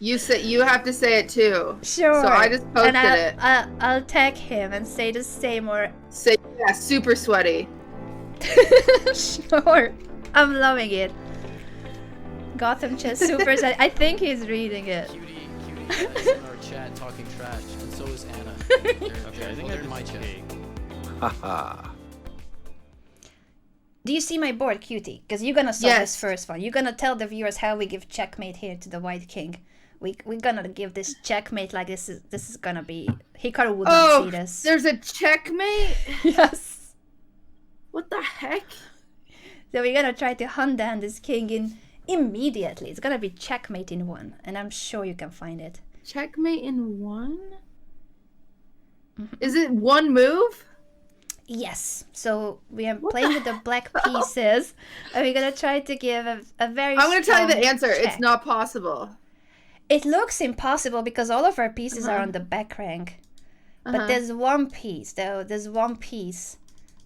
You have to say it too. Sure. So I just posted it. I'll tag him and say the same or... Say, yeah, super sweaty. Sure. I'm loving it. Gotham Chess Super Set. I think he's reading it. Cutie is in our chat talking trash, and so is Anna. Okay, I think they're in my chat. Haha. Do you see my board, Cutie? Because you're gonna solve this first one. You're gonna tell the viewers how we give checkmate here to the White King. We're gonna give this checkmate like this is gonna be... Hikaru would not see this. There's a checkmate? Yes. What the heck? So we're gonna try to hunt down this king in immediately. It's gonna be checkmate in one, and I'm sure you can find it. Checkmate in one? Is it one move? Yes. So we are playing with the black pieces, and we're gonna try to give a very I'm gonna tell you the answer. check. It's not possible. It looks impossible because all of our pieces are on the back rank. But there's one piece, though. There's one piece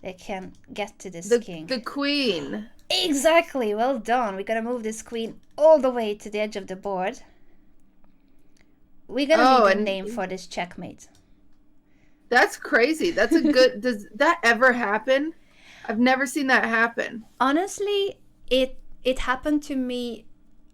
that can get to this king. The queen. Exactly. Well done. We're gonna move this queen all the way to the edge of the board. We're gonna need a name for this checkmate. That's crazy. That's a good... Does that ever happen? I've never seen that happen. Honestly, it happened to me,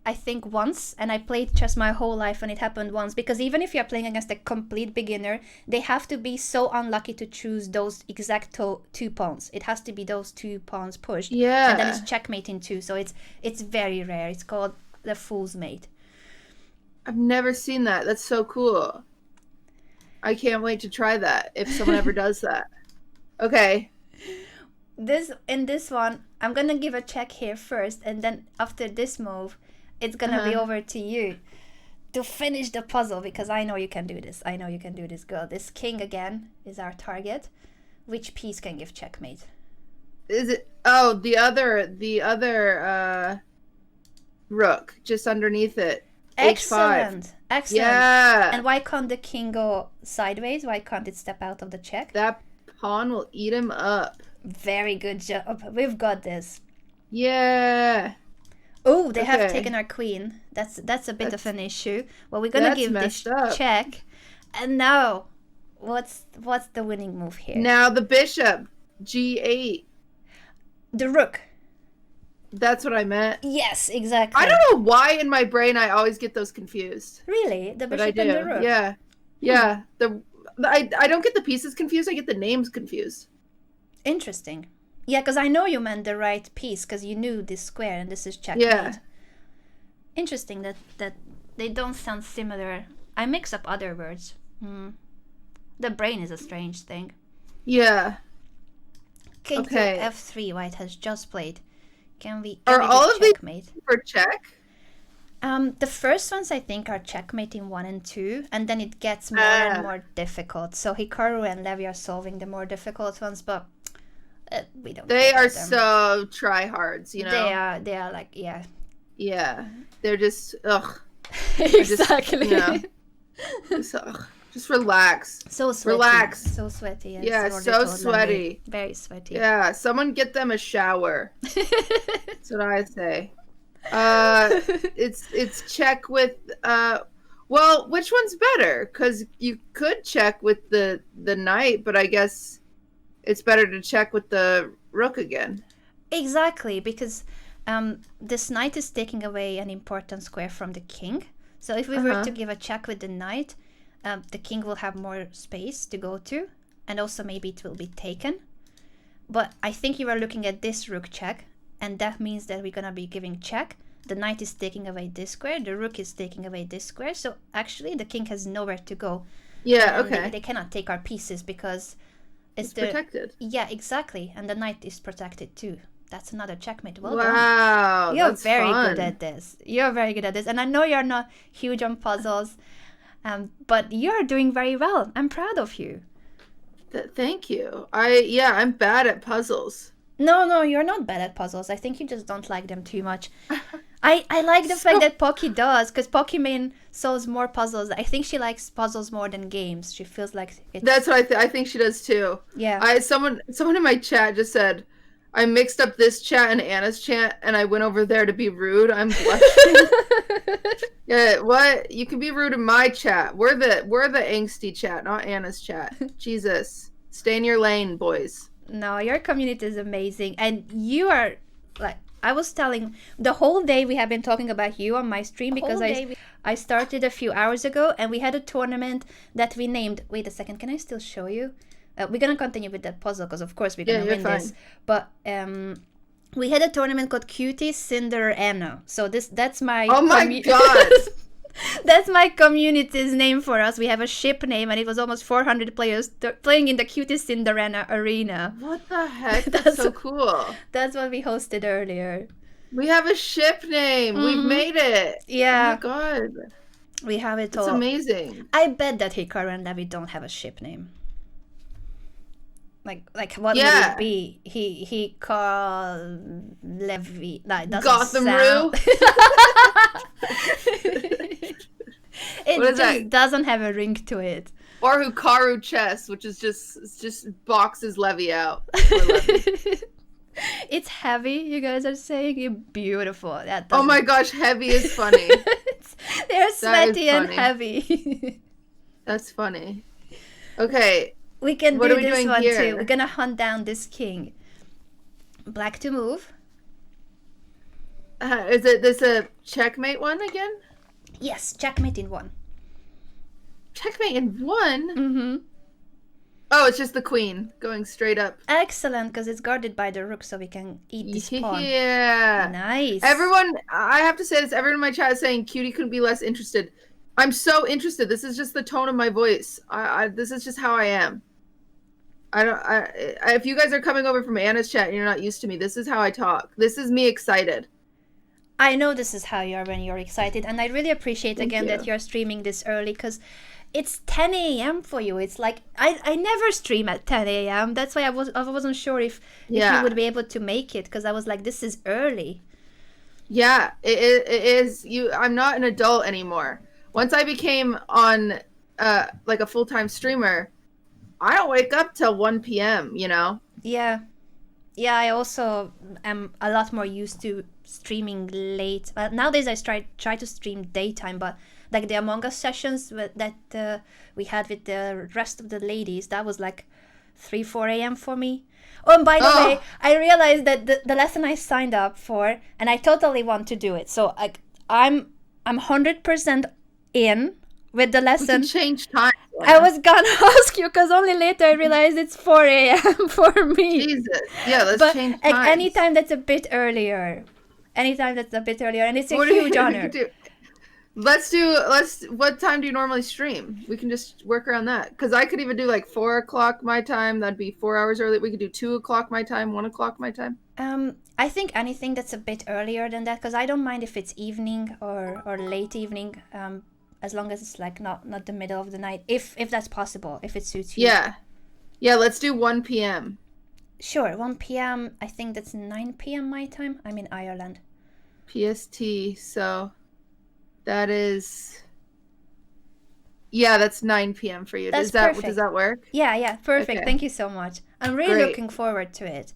I think, once, and I played chess my whole life and it happened once, because even if you're playing against a complete beginner, they have to be so unlucky to choose those exact two pawns. It has to be those 2 pawns pushed. Yeah. And then it's checkmate in 2, so it's very rare. It's called the fool's mate. I've never seen that. That's so cool. I can't wait to try that if someone ever does that. Okay. In this one, I'm gonna give a check here first, and then after this move, it's gonna be over to you to finish the puzzle, because I know you can do this. I know you can do this, girl. This king again is our target. Which piece can give checkmate? Is it... Oh, the other rook just underneath it. Excellent. H5. Excellent. Yeah. And why can't the king go sideways? Why can't it step out of the check? That pawn will eat him up. Very good job. We've got this. Yeah. Oh, they have taken our queen. That's a bit of an issue. Well, we're gonna give this check. And now, what's the winning move here? Now the bishop, G8. The rook. That's what I meant. Yes, exactly. I don't know why in my brain I always get those confused. Really? The But I bishop do. and the rook? Yeah. Yeah. I don't get the pieces confused. I get the names confused. Interesting. Yeah, because I know you meant the right piece, because you knew this square and this is checkmate. Yeah. Interesting that they don't sound similar. I mix up other words. The brain is a strange thing. Yeah. King to F3, White has just played. Can we Are all of these checkmate? For check? The first ones I think are checkmate in 1 and 2, and then it gets more and more difficult. So Hikaru and Levi are solving the more difficult ones, but we don't. They are them. so tryhards, you know. They are like Yeah, they're just exactly. Just relax. So sweaty. Relax. So sweaty. Yeah, so sweaty. Very sweaty. Yeah, someone get them a shower. That's what I say. It's check with well, which one's better? Because you could check with the knight, but I guess it's better to check with the rook again. Exactly, because this knight is taking away an important square from the king. So if we were to give a check with the knight, the king will have more space to go to, and also maybe it will be taken. But I think you are looking at this rook check, and that means that we're gonna be giving check. The knight is taking away this square, the rook is taking away this square, so actually the king has nowhere to go. Yeah, and okay. They cannot take our pieces because it's protected. Yeah, exactly, and the knight is protected too. That's another checkmate. Well wow, done. You're that's very fun. good at this. You're very good at this. And I know you're not huge on puzzles, but you're doing very well. I'm proud of you. Thank you. I'm bad at puzzles. No, you're not bad at puzzles. I think you just don't like them too much. I like the fact that Pocky does, because Pocky main solves more puzzles. I think she likes puzzles more than games. She feels like it's... That's what I think she does too. Yeah. Someone in my chat just said, I mixed up this chat and Anna's chat, and I went over there to be rude. I'm blushing. Yeah, what? You can be rude in my chat. We're the angsty chat, not Anna's chat. Jesus, stay in your lane, boys. No, your community is amazing, and you are like I was telling the whole day we have been talking about you on my stream because I started a few hours ago, and we had a tournament that we named. Wait a second, can I still show you? We're gonna continue with that puzzle because of course we're gonna win this. But we had a tournament called QTCinderella and I. So that's my oh my god. That's my community's name for us. We have a ship name, and it was almost 400 players playing in the QTCinderella and I arena. What the heck? That's so cool. That's what we hosted earlier. We have a ship name. Mm-hmm. We've made it. Yeah. Oh my god. We have it all. It's amazing. I bet that Hikaru and Levi don't have a ship name. Like what would it be? He called Levi. Like Gotham Roo. It just doesn't have a ring to it. Or Hukaru chess, which is just boxes Levi out. It's heavy. You guys are saying you're beautiful. Oh my gosh, heavy is funny. They're sweaty and heavy. That's funny. Okay. We can do this one too. We're gonna hunt down this king. Black to move. Is it this a checkmate one again? Yes, checkmate in 1. Checkmate in 1? Mm-hmm. Oh, it's just the queen going straight up. Excellent, because it's guarded by the rook, so we can eat this pawn. Yeah. Nice. Everyone, I have to say this, everyone in my chat is saying Cutie couldn't be less interested. I'm so interested. This is just the tone of my voice. This is just how I am. If you guys are coming over from Anna's chat and you're not used to me, this is how I talk. This is me excited. I know this is how you are when you're excited, and I really appreciate that you're streaming this early, because it's 10 a.m. for you. It's like I never stream at 10 a.m. That's why I wasn't sure if you would be able to make it, because I was like, this is early. Yeah, it is. I'm not an adult anymore. Once I became on like a full-time streamer, I don't wake up till 1 p.m., you know? Yeah. Yeah, I also am a lot more used to streaming late. Nowadays I try to stream daytime, but like the Among Us sessions that we had with the rest of the ladies, that was like 3-4 a.m. for me. Oh, and by the way, I realized that the lesson I signed up for, and I totally want to do it. So I'm 100% in with the lesson. We can change time. I was gonna ask you, because only later I realized it's 4 a.m. for me. Jesus. Yeah, let's change time. Like, anytime that's a bit earlier. And it's a huge honor. What time do you normally stream? We can just work around that. Because I could even do like 4 o'clock my time. That'd be 4 hours early. We could do 2 o'clock my time, 1 o'clock my time. I think anything that's a bit earlier than that, because I don't mind if it's evening or late evening. As long as it's like not the middle of the night, if that's possible, if it suits you. Yeah, let's do 1 p.m. Sure, 1 p.m. I think that's 9 p.m. my time. I'm in Ireland. PST, so that is... Yeah, that's 9 p.m. for you. Does that work? Yeah, perfect. Okay. Thank you so much. I'm really looking forward to it.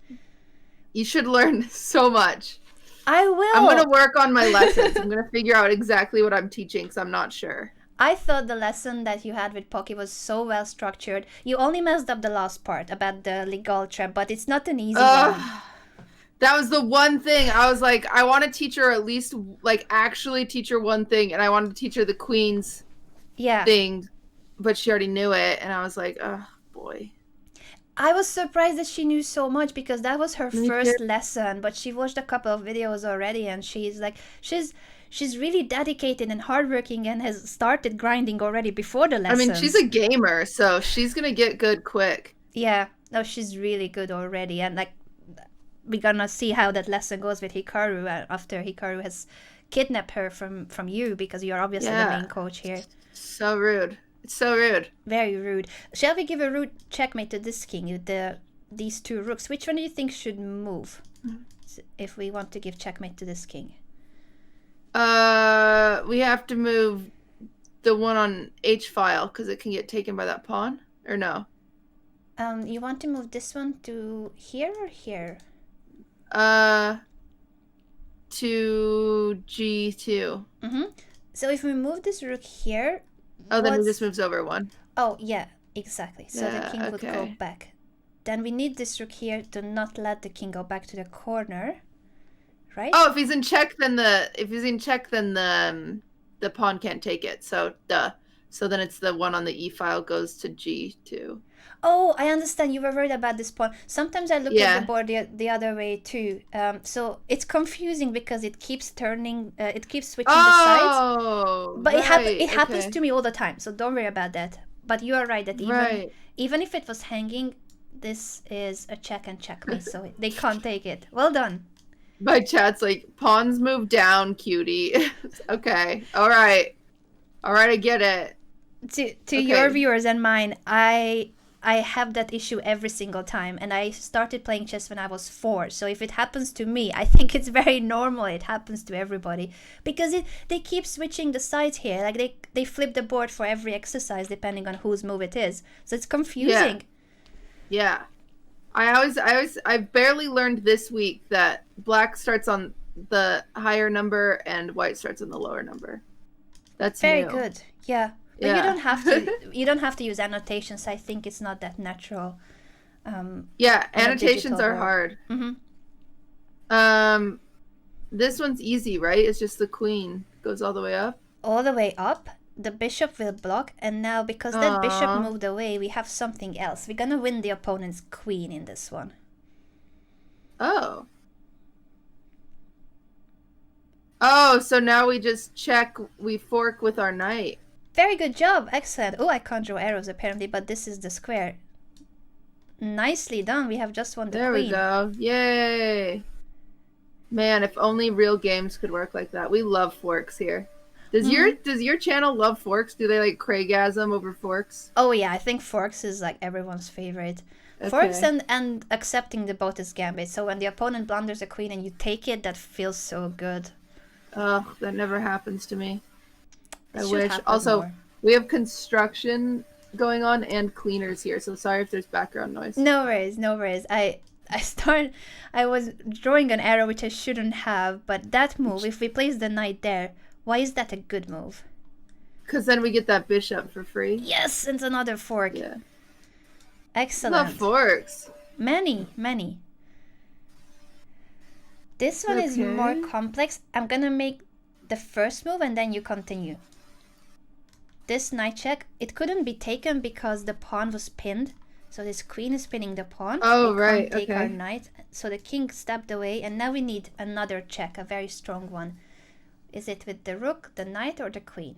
You should learn so much. I will. I'm going to work on my lessons. I'm going to figure out exactly what I'm teaching, because I'm not sure. I thought the lesson that you had with Pocky was so well structured. You only messed up the last part about the legal trap, but it's not an easy one. That was the one thing. I was like, I want to teach her at least, like, actually teach her one thing, and I wanted to teach her the queen's thing, but she already knew it, and I was like, oh, boy. I was surprised that she knew so much, because that was her first lesson, but she watched a couple of videos already, and she's like, she's really dedicated and hardworking and has started grinding already before the lesson. I mean, she's a gamer, so she's gonna get good quick. Yeah, no, she's really good already, and like, we're gonna see how that lesson goes with Hikaru after Hikaru has kidnapped her from you, because you're obviously the main coach here. So rude. It's so rude. Very rude. Shall we give a rude checkmate to this king with these 2 rooks? Which one do you think should move if we want to give checkmate to this king? We have to move the one on H file, because it can get taken by that pawn, or no? You want to move this one to here or here? To G2. So if we move this rook here... Oh, then he just moves over one. Oh, yeah, exactly. So the king would go okay. back. Then we need this rook here to not let the king go back to the corner, right? Oh, if he's in check, then the pawn can't take it. So So then it's the one on the e file goes to G2. Oh, I understand. You were worried about this pawn. Sometimes I look at the board the other way too. So it's confusing because it keeps turning, it keeps switching the sides. But it happens to me all the time. So don't worry about that. But you are right that even if it was hanging, this is a check and checkmate. So they can't take it. Well done. My chat's like, pawns move down, cutie. Okay. All right, I get it. To your viewers and mine, I have that issue every single time, and I started playing chess when I was 4. So if it happens to me, I think it's very normal. It happens to everybody because they keep switching the sides here. Like they flip the board for every exercise depending on whose move it is. So it's confusing. Yeah. I barely learned this week that black starts on the higher number and white starts on the lower number. That's very new. good. Yeah. But you don't have to use annotations. I think it's not that natural. Annotations are hard. This one's easy, right? It's just the queen goes all the way up. All the way up. The bishop will block, and now because that bishop moved away, we have something else. We're gonna win the opponent's queen in this one. Oh, so now we just check, we fork with our knight. Very good job. Excellent. Oh, I can't draw arrows apparently, but this is the square. Nicely done. We have just won the queen. There we go. Yay. Man, if only real games could work like that. We love forks here. Does your channel love forks? Do they like Craigasm over forks? Oh yeah, I think forks is like everyone's favorite. Okay. Forks and accepting the Botus Gambit. So when the opponent blunders a queen and you take it, that feels so good. Oh, that never happens to me. I wish. Also, we have construction going on and cleaners here, so sorry if there's background noise. No worries, no worries. I was drawing an arrow which I shouldn't have, but that move, if we place the knight there, why is that a good move? Because then we get that bishop for free. Yes, it's another fork. Yeah. Excellent. Love forks. Many. This one is more complex. I'm gonna make the first move and then you continue. This knight check, it couldn't be taken because the pawn was pinned. So this queen is pinning the pawn. Oh, we right. can't take our knight. So the king stepped away, and now we need another check, a very strong one. Is it with the rook, the knight, or the queen?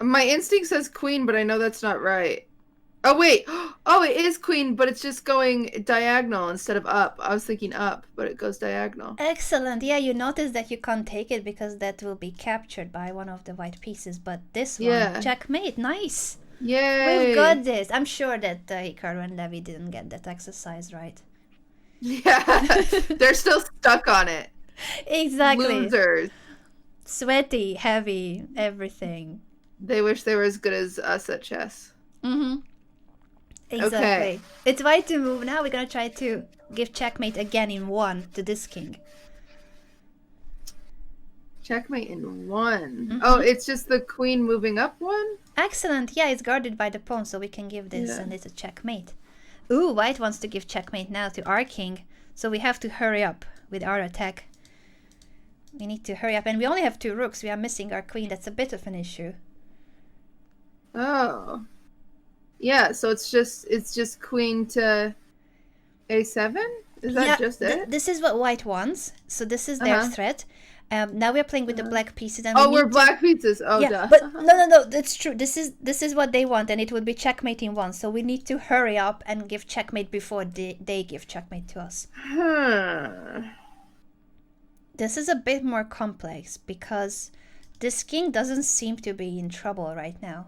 My instinct says queen, but I know that's not right. Oh, wait. Oh, it is queen, but it's just going diagonal instead of up. I was thinking up, but it goes diagonal. Excellent. Yeah, you notice that you can't take it because that will be captured by one of the white pieces. But this one, checkmate. Nice. Yay. We've got this. I'm sure that Hikaru and Levi didn't get that exercise right. Yeah. They're still stuck on it. Exactly. Losers. Sweaty, heavy, everything. They wish they were as good as us at chess. Exactly. Okay. It's white to move now. We're gonna try to give checkmate again in 1 to this king. Checkmate in 1. Oh, it's just the queen moving up 1? Excellent. Yeah, it's guarded by the pawn, so we can give this and it's a checkmate. Ooh, white wants to give checkmate now to our king, so we have to hurry up with our attack. We need to hurry up, and we only have 2 rooks. We are missing our queen. That's a bit of an issue. Oh. Yeah, so it's just queen to a7? Is that just it? This is what white wants. So this is their threat. Now we're playing with the black pieces. And we're black pieces. Oh, yeah, but no, that's true. This is what they want, and it would be checkmate in 1. So we need to hurry up and give checkmate before they give checkmate to us. This is a bit more complex because this king doesn't seem to be in trouble right now.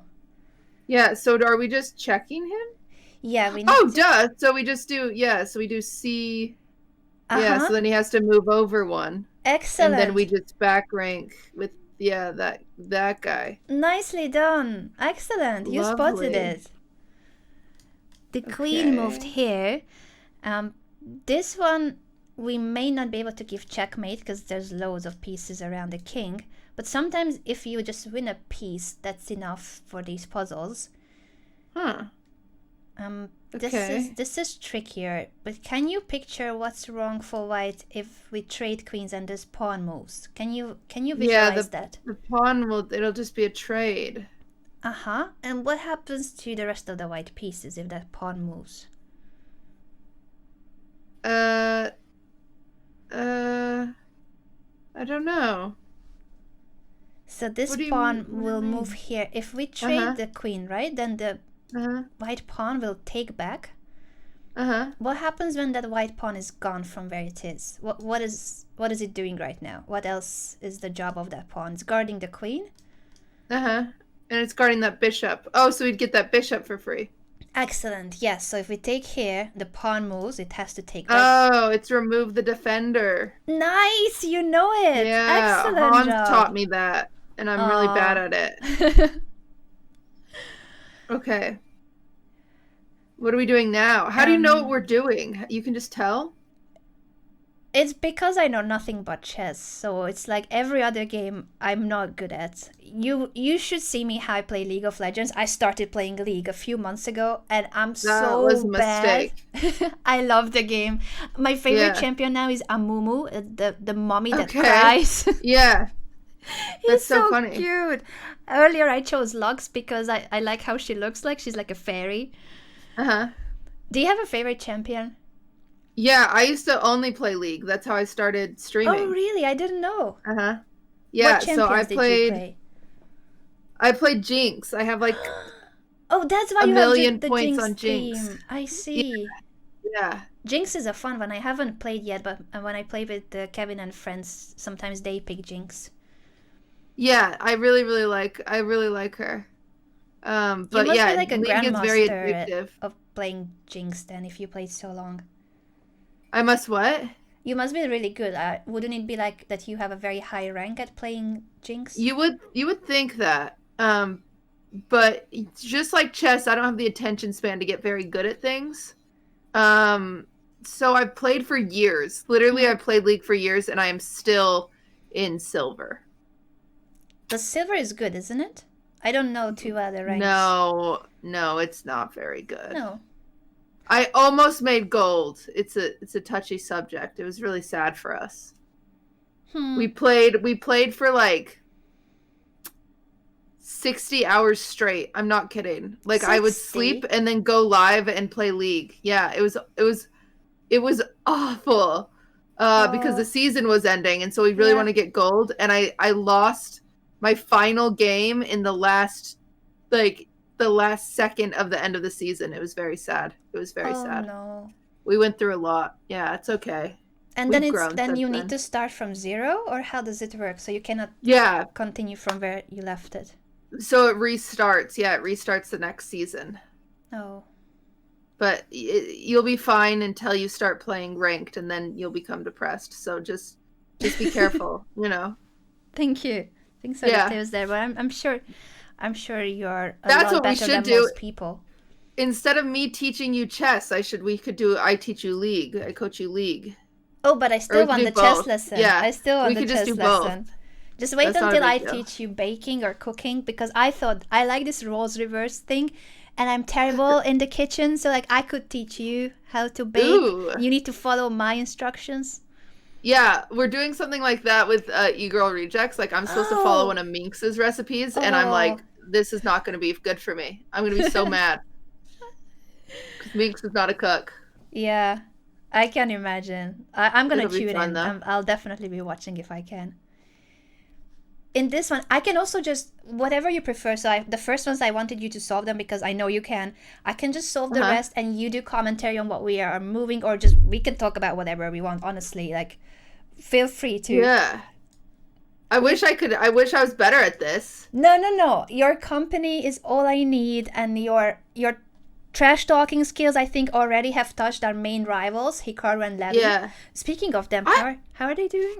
Yeah, so are we just checking him? Yeah, we need duh. So we just do, so we do C. Yeah, so then he has to move over one. Excellent. And then we just back rank with that guy. Nicely done. Excellent. You spotted Lovely. it. The queen moved here. This one we may not be able to give checkmate because there's loads of pieces around the king. But sometimes if you just win a piece, that's enough for these puzzles. Huh. This is trickier, but can you picture what's wrong for white if we trade queens and this pawn moves? Can you visualize that? The pawn it'll just be a trade. And what happens to the rest of the white pieces if that pawn moves? I don't know. So this pawn will move here. If we trade the queen, right, then the white pawn will take back. What happens when that white pawn is gone from where it is? What is it doing right now? What else is the job of that pawn? It's guarding the queen? And it's guarding that bishop. Oh, so we'd get that bishop for free. Excellent. Yes. So if we take here, the pawn moves. It has to take back. Oh, it's remove the defender. Nice. You know it. Yeah. Excellent Hans job. taught me that, and I'm really bad at it. Okay. What are we doing now? How do you know what we're doing? You can just tell? It's because I know nothing but chess, so it's like every other game I'm not good at. You should see me how I play League of Legends. I started playing League a few months ago, and I'm That was a bad. I love the game. My favorite champion now is Amumu, the mommy that cries. Yeah. He's so funny. Cute. Earlier I chose Lux because I like how she looks like. She's like a fairy. Do you have a favorite champion? Yeah, I used to only play League. That's how I started streaming. Oh, really? I didn't know. Yeah, what so I champions did you play? I played Jinx. I have like oh, that's why a you million have the points Jinx on Jinx. theme. I see. Yeah. Jinx is a fun one. I haven't played yet, but when I play with Kevin and friends, sometimes they pick Jinx. Yeah, I really like her. But you must yeah, be like a League is very grandmaster addictive. of playing Jinx then if you played so long. I must what? You must be really good. Wouldn't it be like that you have a very high rank at playing Jinx? You would think that. But just like chess, I don't have the attention span to get very good at things. So I've played for years. Literally, I've played League for years, and I am still in silver. The silver is good, isn't it? I don't know two other ranks. No, it's not very good. No. I almost made gold. It's a touchy subject. It was really sad for us. We played for like 60 hours straight. I'm not kidding. Like 60? I would sleep and then go live and play League. Yeah, it was awful. Because the season was ending, and so we really want to get gold, and I lost my final game in the last second of the end of the season. It was very sad. It was very sad. No. We went through a lot. Yeah, it's okay. And then you need to start from zero, or how does it work? So you cannot continue from where you left it. So it restarts. Yeah, it restarts the next season. Oh. But you'll be fine until you start playing ranked, and then you'll become depressed. So just be careful, you know. Thank you. Thanks for the tips there, but I'm sure you're a lot better than most people. Instead of me teaching you chess, I teach you League. I coach you League. Oh, but I still want the chess lesson. Yeah, I still want the chess lesson. Just wait until I teach you baking or cooking, because I thought I like this roles reverse thing, and I'm terrible in the kitchen, so like I could teach you how to bake. Ooh. You need to follow my instructions. Yeah, we're doing something like that with E-Girl Rejects. Like, I'm supposed to follow one of Minx's recipes, and I'm like, this is not going to be good for me. I'm going to be so mad. Because Minx is not a cook. Yeah, I can imagine. I'm going to tune in. Though. I'll definitely be watching if I can. In this one, I can also just, whatever you prefer. So the first ones, I wanted you to solve them because I know you can. I can just solve the rest, and you do commentary on what we are moving, or just, we can talk about whatever we want, honestly. Like, feel free to. Yeah. I wish I was better at this. No. Your company is all I need, and your trash talking skills, I think, already have touched our main rivals, Hikaru and Levi. Yeah. Speaking of them, how are they doing?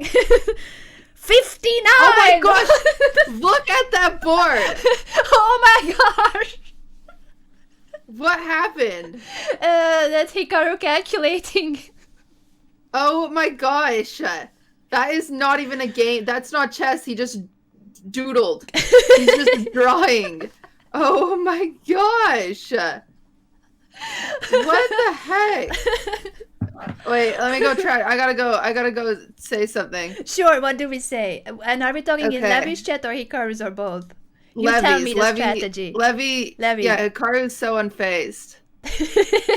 59! Oh my gosh! Look at that board! Oh my gosh! What happened? That's Hikaru calculating. Oh my gosh! That is not even a game. That's not chess. He just doodled. He's just drawing. Oh my gosh! What the heck? Wait, let me go try. I gotta go say something. Sure, what do we say? And are we talking in Okay. Levi's chat or Hikaru's or both? You Levi's, tell me the strategy. Levi. Levi. Yeah, Hikaru's so unfazed.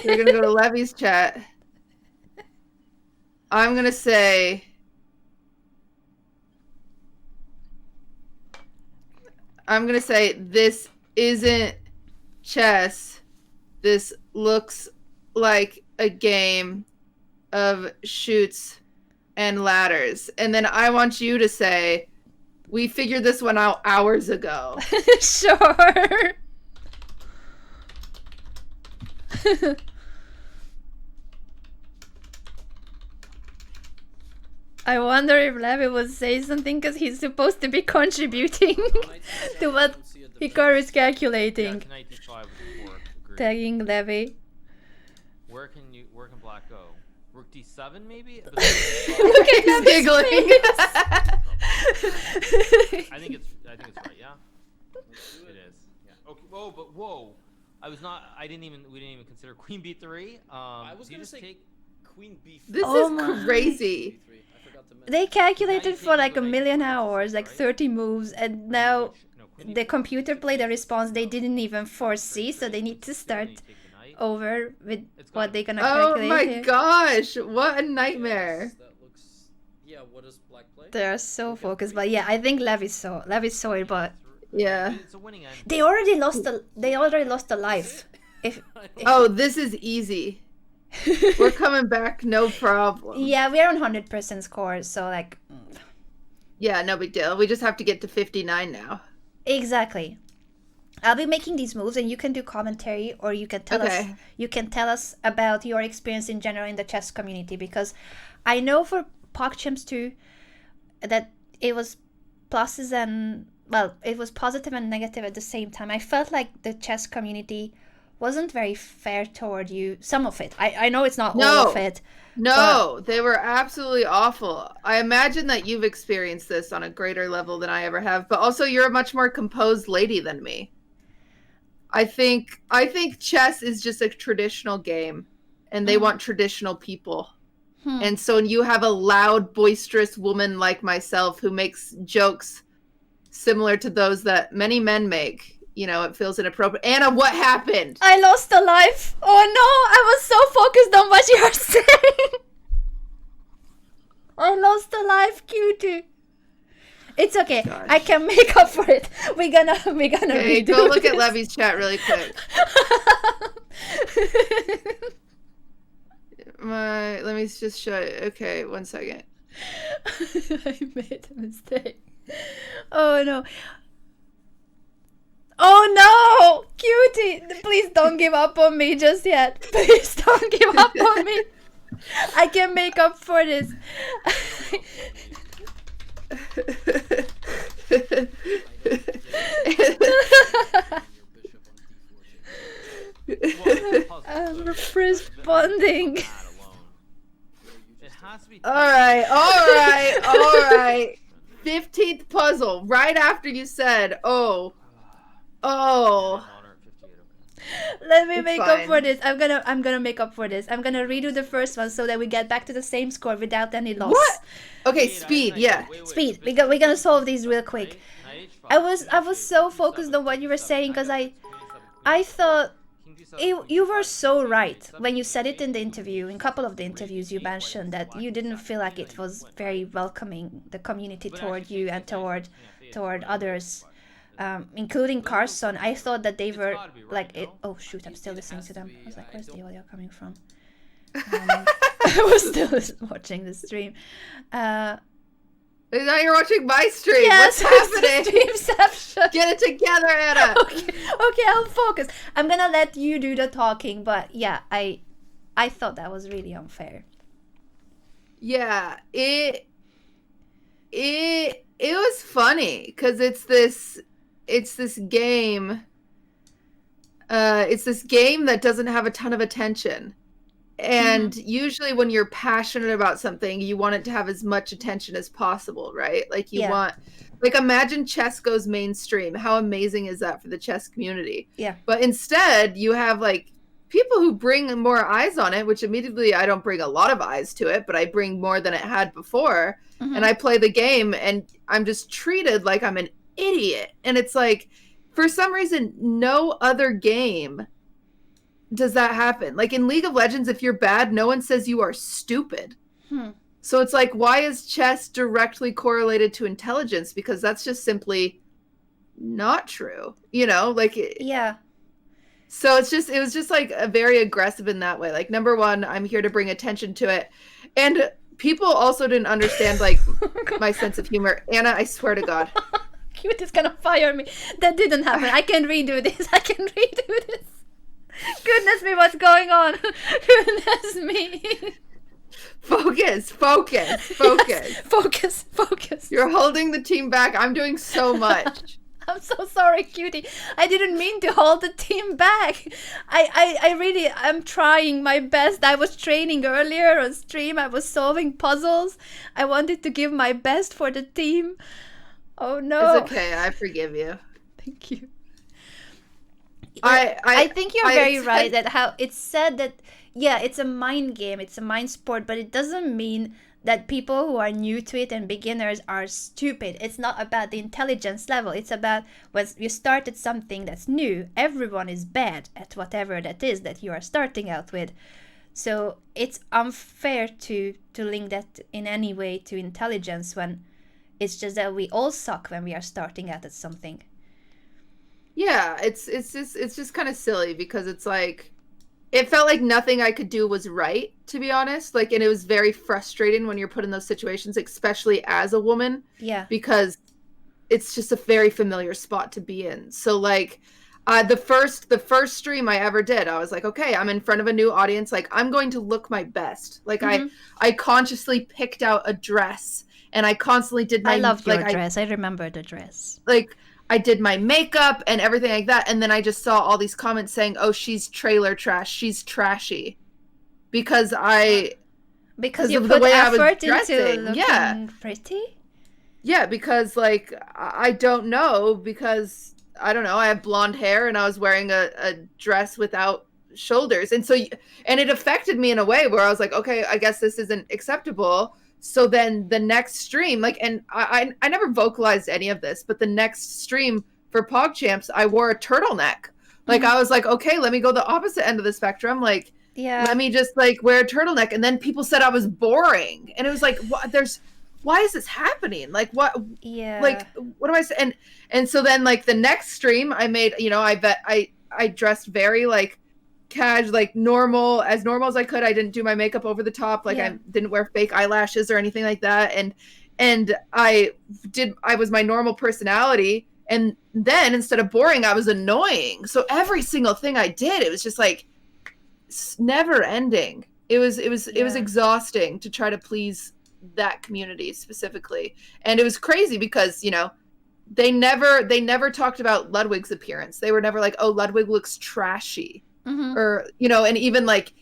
We're gonna go to Levi's chat. I'm gonna say. This isn't chess. This looks like a game of chutes and ladders. And then I want you to say, we figured this one out hours ago. Sure. I wonder if Levi would say something because he's supposed to be contributing to what Hikaru is calculating. Yeah, knight d5 would work. Agreed. Tagging Levi. Where can black go? Rook d7 maybe? Look at He's Levi's giggling. face. I think it's right, yeah? It is. Yeah. Okay. Whoa. We didn't even consider queen b3. I was do you gonna just say take queen b4. This Oh is my. crazy. B3. I forgot to mention. They calculated for like a million hours, like 30 moves, and now the computer played a response they didn't even foresee, so they need to start over with what they're gonna Oh calculate my here. gosh, what a nightmare. That looks. Yeah. What does black play? They are so focused, but yeah, I think Levi saw it, but Yeah. It's a winning end. they already lost a life. If Oh, this is easy. We're coming back, no problem. yeah, we're on 100% score, so like Yeah, no big deal. We just have to get to 59 now. exactly. I'll be making these moves, and you can do commentary, or you can tell us. Okay. You can tell us about your experience in general in the chess community, because I know for PogChamps too that it was pluses and it was positive and negative at the same time. I felt like the chess community wasn't very fair toward you. Some of it. I know it's not all No. of it. No, they were absolutely awful. I imagine that you've experienced this on a greater level than I ever have, but also you're a much more composed lady than me. I think chess is just a traditional game, and they want traditional people. And so you have a loud, boisterous woman like myself who makes jokes similar to those that many men make. You know, it feels inappropriate. Anna, what happened? I lost a life. Oh no, I was so focused on what you were saying. I lost a life, QT. It's okay. Gosh. I can make up for it. We're gonna Okay, redo go look this. at Levy's chat really quick. Let me just show you. Okay, 1 second. I made a mistake. Oh no. Oh no! QT! Please don't give up on me just yet. Please don't give up on me. I can make up for this. I'm responding. It has to be. All right. 15th puzzle, right after you said, oh. Let me It's make up fine. for this. I'm gonna make up for this. I'm gonna redo the first one so that we get back to the same score without any loss. What? Okay, speed, yeah. Speed. We're gonna solve these real quick. I was so focused on what you were saying because I thought you were so right when you said it in the interview. In a couple of the interviews, you mentioned that you didn't feel like it was very welcoming, the community toward you and toward others, including Carson. I thought that they were like it. Oh shoot! I'm still listening to them. I was like, where's the audio coming from? I was still watching the stream. Now you're watching my stream. Yes, What's it's the happening? streamception. Get it together, Anna. Okay, I'll focus. I'm gonna let you do the talking, but yeah, I thought that was really unfair. Yeah, it was funny because it's this game. It's this game that doesn't have a ton of attention. And usually when you're passionate about something, you want it to have as much attention as possible, right? Like you want, like imagine chess goes mainstream. How amazing is that for the chess community? Yeah. But instead you have like people who bring more eyes on it, which immediately I don't bring a lot of eyes to it, but I bring more than it had before. And I play the game and I'm just treated like I'm an idiot. And it's like, for some reason, no other game does that happen. Like in League of Legends, if you're bad, no one says you are stupid. So it's like, why is chess directly correlated to intelligence? Because that's just simply not true. You know, like Yeah. So it was just like a very aggressive in that way. Like number one, I'm here to bring attention to it, and people also didn't understand like my sense of humor. Anna, I swear to God. Cute is gonna fire me. That didn't happen. I can redo this. Goodness me, what's going on? Goodness me. Focus. Yes, focus. You're holding the team back. I'm doing so much. I'm so sorry, Cutie. I didn't mean to hold the team back. I'm trying my best. I was training earlier on stream. I was solving puzzles. I wanted to give my best for the team. Oh no. It's okay. I forgive you. Thank you. I think you're very right that how it's said that, yeah, it's a mind game, it's a mind sport, but it doesn't mean that people who are new to it and beginners are stupid. It's not about the intelligence level. It's about when you started something that's new, everyone is bad at whatever that is that you are starting out with. So it's unfair to link that in any way to intelligence when it's just that we all suck when we are starting out at something. Yeah, it's just kind of silly because it's like it felt like nothing I could do was right, to be honest. Like, and it was very frustrating when you're put in those situations, especially as a woman. Yeah. Because it's just a very familiar spot to be in. So like the first stream I ever did, I was like, okay, I'm in front of a new audience, like I'm going to look my best. Like I consciously picked out a dress and I constantly did my I loved your dress. I remember the dress. Like I did my makeup and everything like that. And then I just saw all these comments saying, oh, she's trailer trash. She's trashy. Because you put effort into looking pretty? Yeah, because like, I don't know, because I don't know, I have blonde hair and I was wearing a dress without shoulders. And so, and it affected me in a way where I was like, okay, I guess this isn't acceptable. So then the next stream, like, and I never vocalized any of this, but the next stream for PogChamps, I wore a turtleneck. Like, I was like, okay, let me go the opposite end of the spectrum. Like, let me just like wear a turtleneck. And then people said I was boring. And it was like, why is this happening? Like, what? Yeah. Like, what do I say? And so then like the next stream I made, you know, I dressed very like casual, like normal as I could. I didn't do my makeup over the top. Like I didn't wear fake eyelashes or anything like that. And I was my normal personality. And then instead of boring, I was annoying. So every single thing I did, it was just like never ending. It was exhausting to try to please that community specifically. And it was crazy because, you know, they never talked about Ludwig's appearance. They were never like, oh, Ludwig looks trashy. Or, you know, and even like,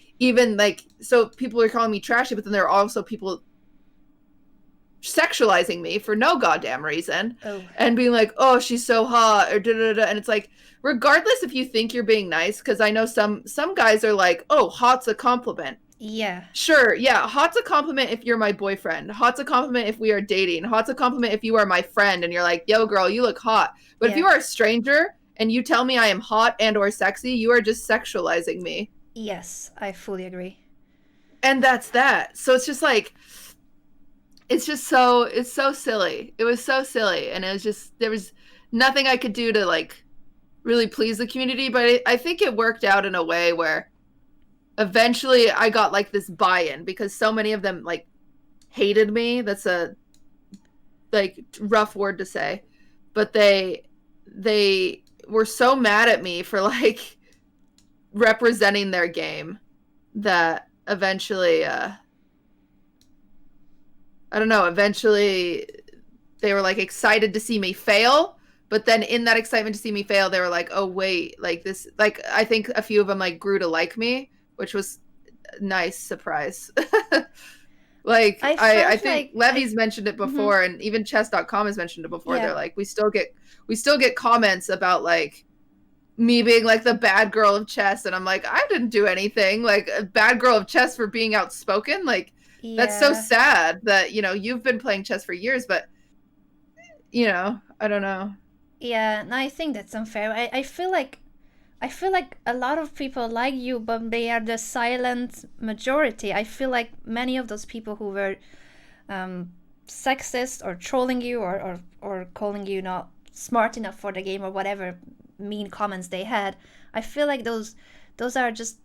so people are calling me trashy, but then there are also people sexualizing me for no goddamn reason and being like, oh, she's so hot or da-da-da. And it's like, regardless if you think you're being nice, because I know some guys are like, oh, hot's a compliment. Yeah. Sure. Yeah. Hot's a compliment if you're my boyfriend. Hot's a compliment if we are dating. Hot's a compliment if you are my friend and you're like, yo, girl, you look hot. But if you are a stranger and you tell me I am hot and or sexy, you are just sexualizing me. Yes, I fully agree. And that's that. So it's just like, it's so silly. It was so silly. And it was just, there was nothing I could do to like really please the community. But I think it worked out in a way where eventually I got like this buy-in because so many of them like hated me. That's a like rough word to say, but they were so mad at me for like representing their game that eventually I don't know, eventually they were like excited to see me fail, but then in that excitement to see me fail, they were like, oh wait, like this, like I think a few of them like grew to like me, which was a nice surprise. Like I think Levy's mentioned it before, and even chess.com has mentioned it before. They're like, we still get comments about like me being like the bad girl of chess, and I'm like, I didn't do anything. Like a bad girl of chess for being outspoken. Like that's so sad that, you know, you've been playing chess for years, but you know, I don't know. Yeah, no, I think that's unfair. I feel like a lot of people like you, but they are the silent majority. I feel like many of those people who were sexist or trolling you or calling you not smart enough for the game or whatever mean comments they had, I feel like those are just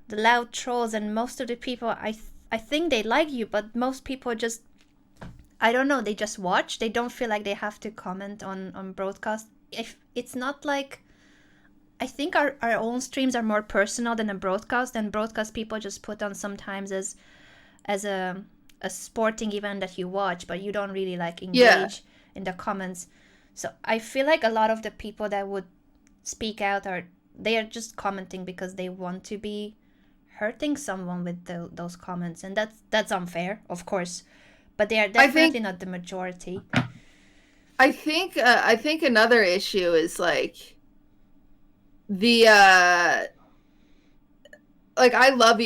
the loud trolls, and most of the people I think they like you, but most people just, I don't know, they just watch. They don't feel like they have to comment on broadcast. If it's not like, I think our own streams are more personal than a broadcast, and broadcast people just put on sometimes as a sporting event that you watch, but you don't really like engage in the comments. So I feel like a lot of the people that would speak out they are just commenting because they want to be hurting someone with those comments, and that's unfair, of course, but they are definitely not the majority. I think another issue is like the like I love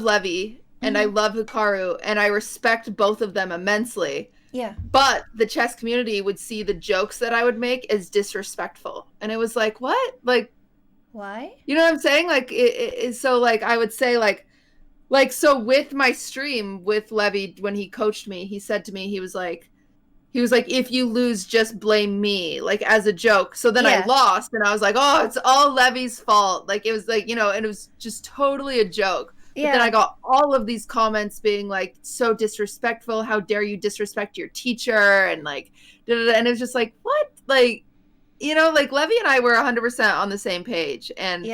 Levy and I love Hikaru, and I respect both of them immensely. Yeah. But the chess community would see the jokes that I would make as disrespectful, and it was like, what? Like, why? You know what I'm saying? Like so like I would say like so with my stream with Levy, when he coached me, he said to me, he was like, if you lose, just blame me, like as a joke. So then I lost, and I was like, oh, it's all Levy's fault. Like it was like, you know, and it was just totally a joke. But then I got all of these comments being like, so disrespectful. How dare you disrespect your teacher? And like, and it was just like, what? Like, you know, like Levy and I were 100% on the same page. And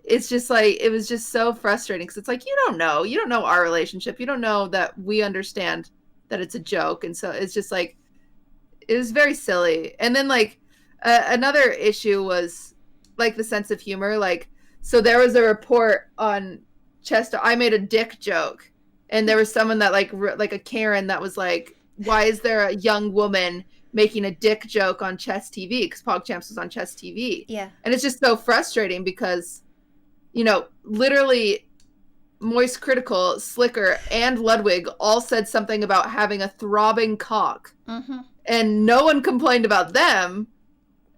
it's just like, it was just so frustrating because it's like, you don't know our relationship. You don't know that we understand that it's a joke. And so it's just like, it was very silly. And then like another issue was like the sense of humor. Like, so there was a report on Chester. I made a dick joke, and there was someone that like a Karen that was like, why is there a young woman making a dick joke on Chess TV? Because PogChamps was on Chess TV. Yeah. And it's just so frustrating because, you know, literally Moist Critical, Slicker, and Ludwig all said something about having a throbbing cock. And no one complained about them.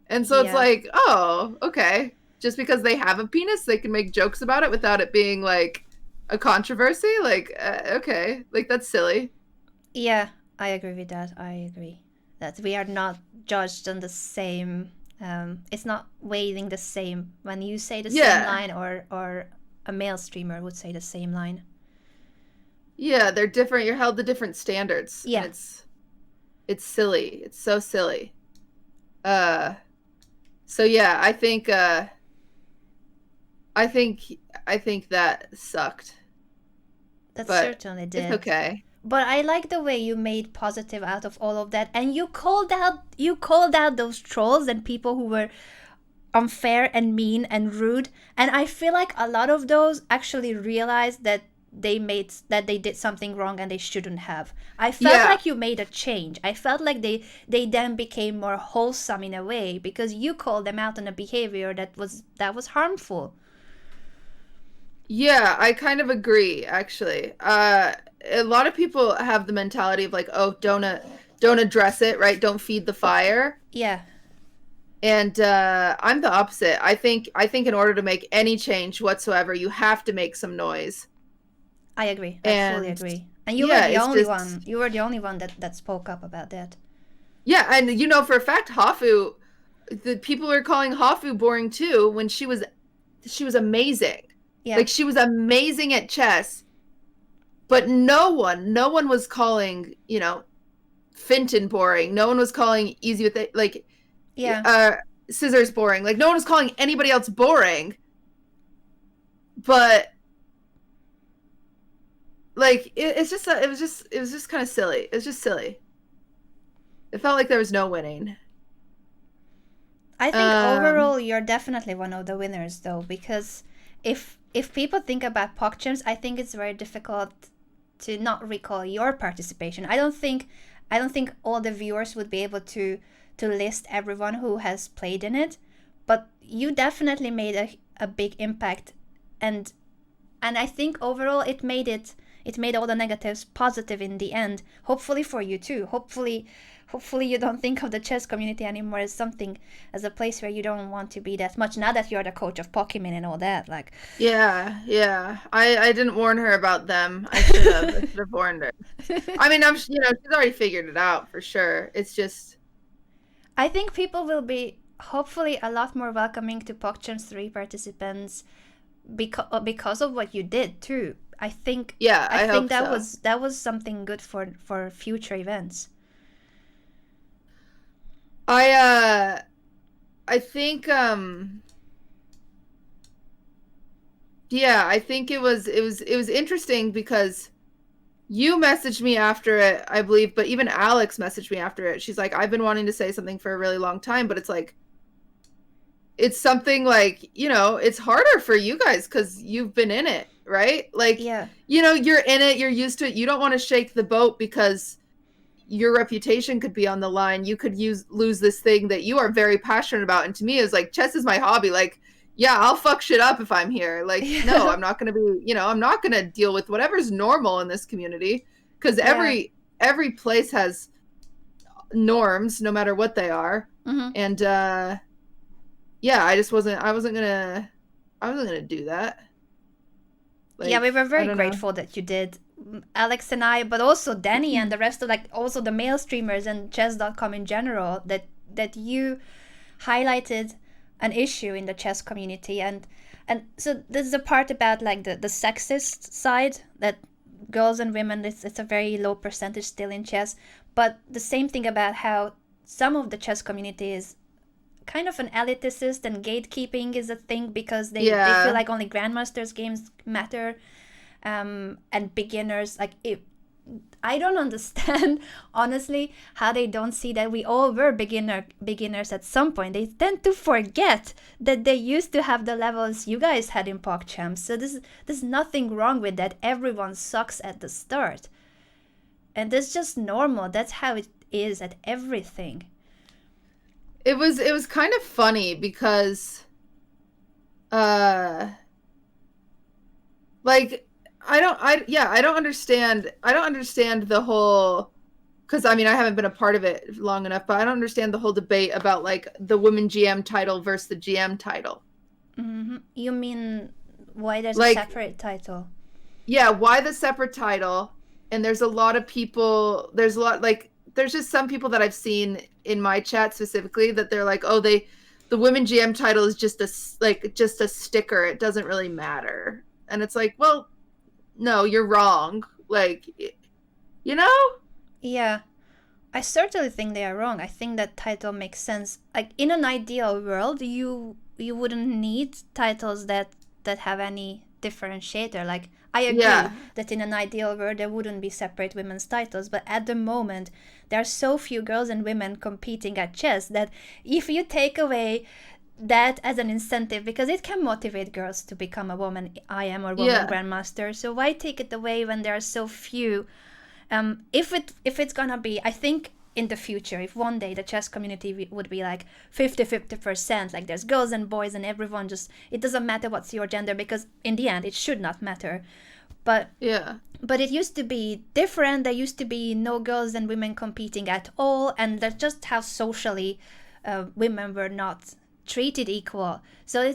And so it's like, oh, okay. Just because they have a penis, they can make jokes about it without it being like a controversy. Like, okay, like that's silly. Yeah, I agree with that. I agree that we are not judged on the same. It's not weighing the same when you say the same line, or a male streamer would say the same line. Yeah, they're different. You're held to different standards. Yeah, it's silly. It's so silly. So yeah, I think that sucked. That certainly did. It's okay. But I like the way you made positive out of all of that, and you called out those trolls and people who were unfair and mean and rude. And I feel like a lot of those actually realized that they did something wrong and they shouldn't have. I felt like you made a change. I felt like they then became more wholesome in a way because you called them out on a behavior that was harmful. Yeah, I kind of agree, actually. A lot of people have the mentality of like, oh, don't address it, right? Don't feed the fire. Yeah. And I'm the opposite. I think in order to make any change whatsoever, you have to make some noise. I agree. I fully agree. And you were the only one. You were the only one that spoke up about that. Yeah, and you know for a fact, Hafu, the people are calling Hafu boring too. When she was amazing. Yeah. Like she was amazing at chess, but no one was calling, you know, Finton boring. No one was calling Easy with it, like, Yeah. Scissors boring. Like, no one was calling anybody else boring. But like, it was just kind of silly. It was just silly. It felt like there was no winning. I think overall you're definitely one of the winners though, because if people think about PogChamps, I think it's very difficult to not recall your participation. I don't think all the viewers would be able to list everyone who has played in it, but you definitely made a big impact, and I think overall it made all the negatives positive in the end. Hopefully for you too. Hopefully you don't think of the chess community anymore as something, as a place where you don't want to be that much, now that you're the coach of Pokemon and all that. Like, yeah. I didn't warn her about them. I should have warned her. I mean, she's already figured it out for sure. It's just, I think people will be hopefully a lot more welcoming to PogChamps 3 participants because of what you did too. I think I think hope that was something good for future events. I think I think it was interesting because you messaged me after it, I believe, but even Alex messaged me after it. She's like, I've been wanting to say something for a really long time, but it's like, it's something like, it's harder for you guys because you've been in it, right? Like, Yeah. You're in it, you're used to it. You don't want to shake the boat because your reputation could be on the line. You could lose this thing that you are very passionate about. And to me, it's like, chess is my hobby. Like, yeah, I'll fuck shit up if I'm here. Like, no, I'm not going to be, I'm not going to deal with whatever's normal in this community, because every place has norms, no matter what they are. Mm-hmm. And I wasn't gonna do that. Like, yeah, we were very grateful that you did, Alex and I, but also Danny and the rest of, like, also the male streamers and chess.com in general, that you highlighted an issue in the chess community. And so there's a part about, like, the sexist side, that girls and women, it's a very low percentage still in chess, but the same thing about how some of the chess community is kind of an elitist, and gatekeeping is a thing because they feel like only grandmasters games matter, and beginners, like, I don't understand honestly how they don't see that we all were beginners at some point. They tend to forget that they used to have the levels you guys had in PogChamps. So there's nothing wrong with that. Everyone sucks at the start, and that's just normal. That's how it is at everything. It was kind of funny because like, I don't understand the whole, because I mean, I haven't been a part of it long enough, but I don't understand the whole debate about, like, the women GM title versus the GM title. Mm-hmm. You mean why there's a separate title? Yeah, why the separate title? And there's a lot of people, there's just some people that I've seen in my chat specifically that they're like, oh, the women GM title is just a sticker. It doesn't really matter. And it's like, well, no, you're wrong. Like, Yeah, I certainly think they are wrong. I think that title makes sense. Like, in an ideal world, you wouldn't need titles that have any differentiator. Like, I agree that in an ideal world there wouldn't be separate women's titles, but at the moment there are so few girls and women competing at chess that if you take away that as an incentive, because it can motivate girls to become a woman IM or woman grandmaster, so why take it away when there are so few? If it's gonna be, I think in the future, if one day the chess community would be like 50-50%, like there's girls and boys and everyone, just, it doesn't matter what's your gender, because in the end it should not matter, but it used to be different. There used to be no girls and women competing at all, and that's just how socially women were not treated equal. So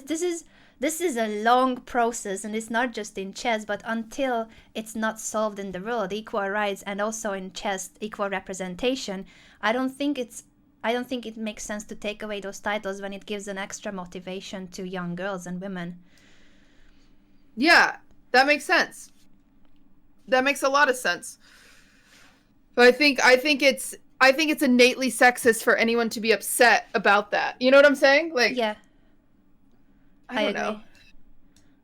this is a long process, and it's not just in chess, but until it's not solved in the world, equal rights, and also in chess, equal representation, I don't think it makes sense to take away those titles when it gives an extra motivation to young girls and women. Yeah, that makes sense. That makes a lot of sense. But I think I think it's innately sexist for anyone to be upset about that. You know what I'm saying? Like, Yeah, I don't agree. know.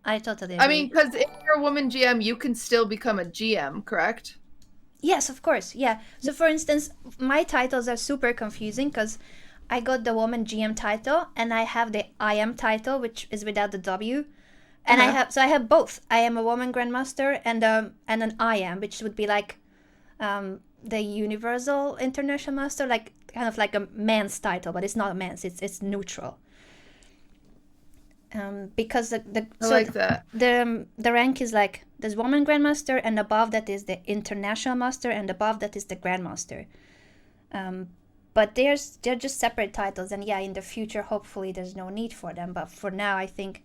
I totally agree. I mean, because if you're a woman GM, you can still become a GM, correct? Yes, of course. Yeah. So for instance, my titles are super confusing because I got the woman GM title and I have the IM title, which is without the W. And I have both. I am a woman grandmaster and an IM, which would be like the universal international master, like kind of like a man's title, but it's not a man's. It's neutral. Because the rank is like there's woman grandmaster, and above that is the international master, and above that is the grandmaster. But they're just separate titles, and yeah, in the future, hopefully, there's no need for them. But for now, I think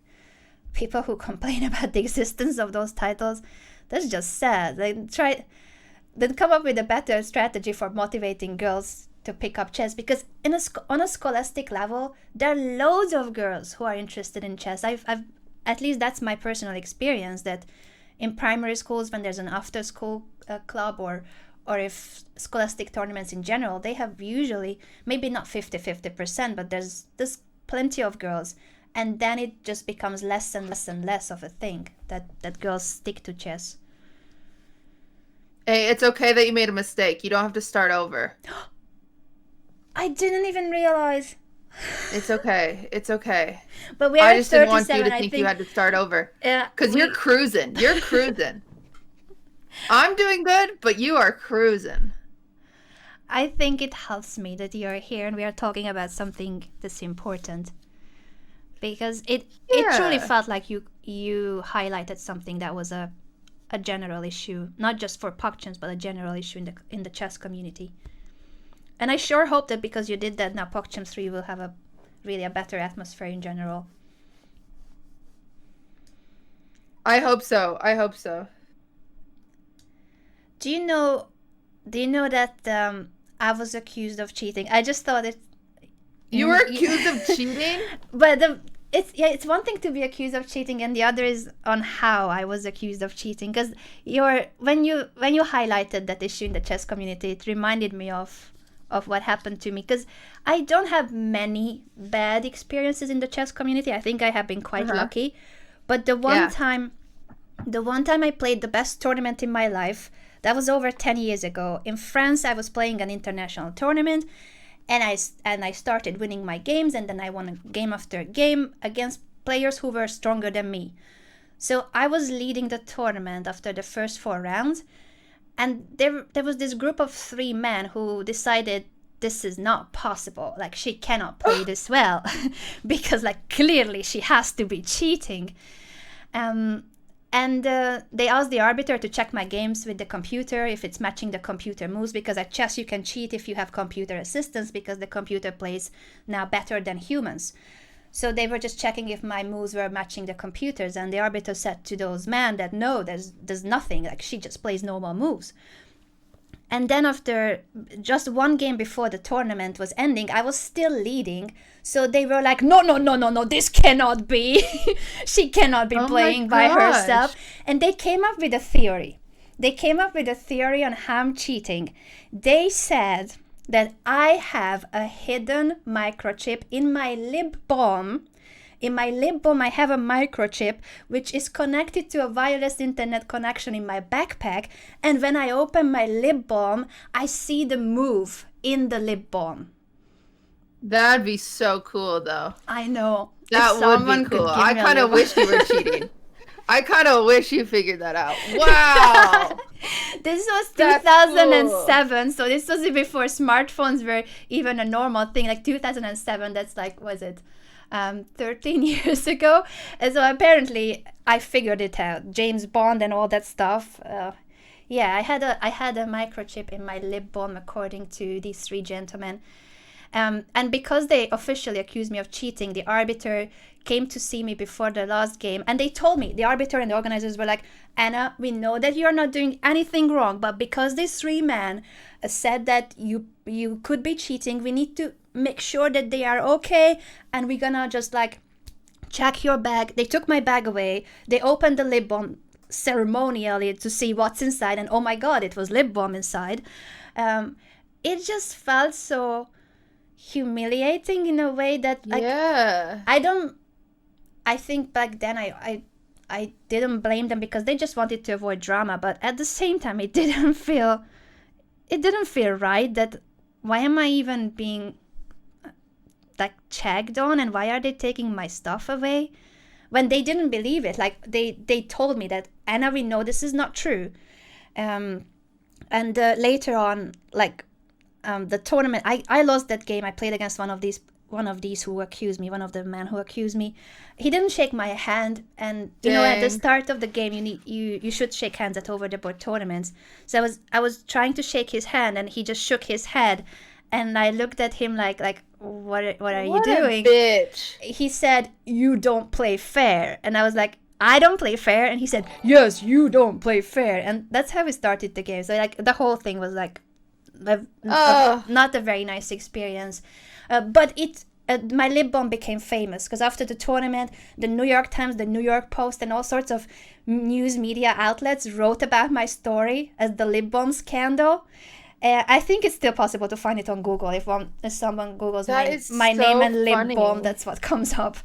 people who complain about the existence of those titles, that's just sad. Then come up with a better strategy for motivating girls to pick up chess, because on a scholastic level there are loads of girls who are interested in chess. I've at least that's my personal experience, that in primary schools when there's an after school club or if scholastic tournaments in general, they have usually maybe not 50%, but there's plenty of girls, and then it just becomes less and less and less of a thing that girls stick to chess. Hey, it's okay that you made a mistake. You don't have to start over. I didn't even realize. It's okay. It's okay. But we are I just didn't want you 37, to think you had to start over. Yeah. Because you're cruising. You're cruising. I'm doing good, but you are cruising. I think it helps me that you're here and we are talking about something that's important. Because it truly felt like you highlighted something that was a general issue, not just for PogChamps, but a general issue in the chess community. And I sure hope that because you did that, now PogChamps 3 will have a better atmosphere in general. I hope so. I hope so. Do you know that I was accused of cheating? I just thought it. You were accused of cheating? But it's one thing to be accused of cheating, and the other is on how I was accused of cheating. Because when you highlighted that issue in the chess community, it reminded me of what happened to me. Because I don't have many bad experiences in the chess community. I think I have been quite lucky. But the one time I played the best tournament in my life, that was over 10 years ago. In France, I was playing an international tournament. And I started winning my games, and then I won game after game against players who were stronger than me. So I was leading the tournament after the first 4 rounds, and there was this group of 3 men who decided this is not possible. Like, she cannot play this well because, like, clearly she has to be cheating. And they asked the arbiter to check my games with the computer if it's matching the computer moves, because at chess you can cheat if you have computer assistance, because the computer plays now better than humans. So they were just checking if my moves were matching the computers, and the arbiter said to those men that no, there's nothing, like she just plays normal moves. And then after just 1 game before the tournament was ending, I was still leading. So they were like, no, this cannot be. She cannot be playing by herself. And they came up with a theory. On how I'm cheating. They said that I have a hidden microchip in my lip balm. In my lip balm, I have a microchip which is connected to a wireless internet connection in my backpack. And when I open my lip balm, I see the move in the lip balm. That'd be so cool, though. I know. That would be cool. I kind of wish you were cheating. I kind of wish you figured that out. Wow. This was 2007, cool. So this was before smartphones were even a normal thing. Like 2007, that's like, was it 13 years ago? And so apparently I figured it out. James Bond and all that stuff. Yeah, I had a microchip in my lip balm, according to these 3 gentlemen. And because they officially accused me of cheating, the arbiter came to see me before the last game, and they told me, the arbiter and the organizers were like, Anna, we know that you're not doing anything wrong, but because these 3 men said that you could be cheating, we need to make sure that they are okay, and we're gonna just like check your bag. They took my bag away, they opened the lip balm ceremonially to see what's inside, and oh my god, it was lip balm inside. it just felt so humiliating in a way that like Yeah. I think back then I didn't blame them because they just wanted to avoid drama, but at the same time it didn't feel right. That why am I even being like checked on, and why are they taking my stuff away when they didn't believe it? Like they told me that, Anna, we know this is not true. And later on, like the tournament, I lost that game. I played against one of these who accused me, one of the men who accused me. He didn't shake my hand, and you know, at the start of the game you should shake hands at over the board tournaments. So I was trying to shake his hand, and he just shook his head, and I looked at him like what are you doing? Bitch. He said, "You don't play fair," and I was like, "I don't play fair," and he said, "Yes, you don't play fair," and that's how we started the game. So like the whole thing was like not a very nice experience. But my lip balm became famous because after the tournament, the New York Times, the New York Post, and all sorts of news media outlets wrote about my story as the lip balm scandal. I think it's still possible to find it on Google. If someone Googles my name and lip balm, that's what comes up.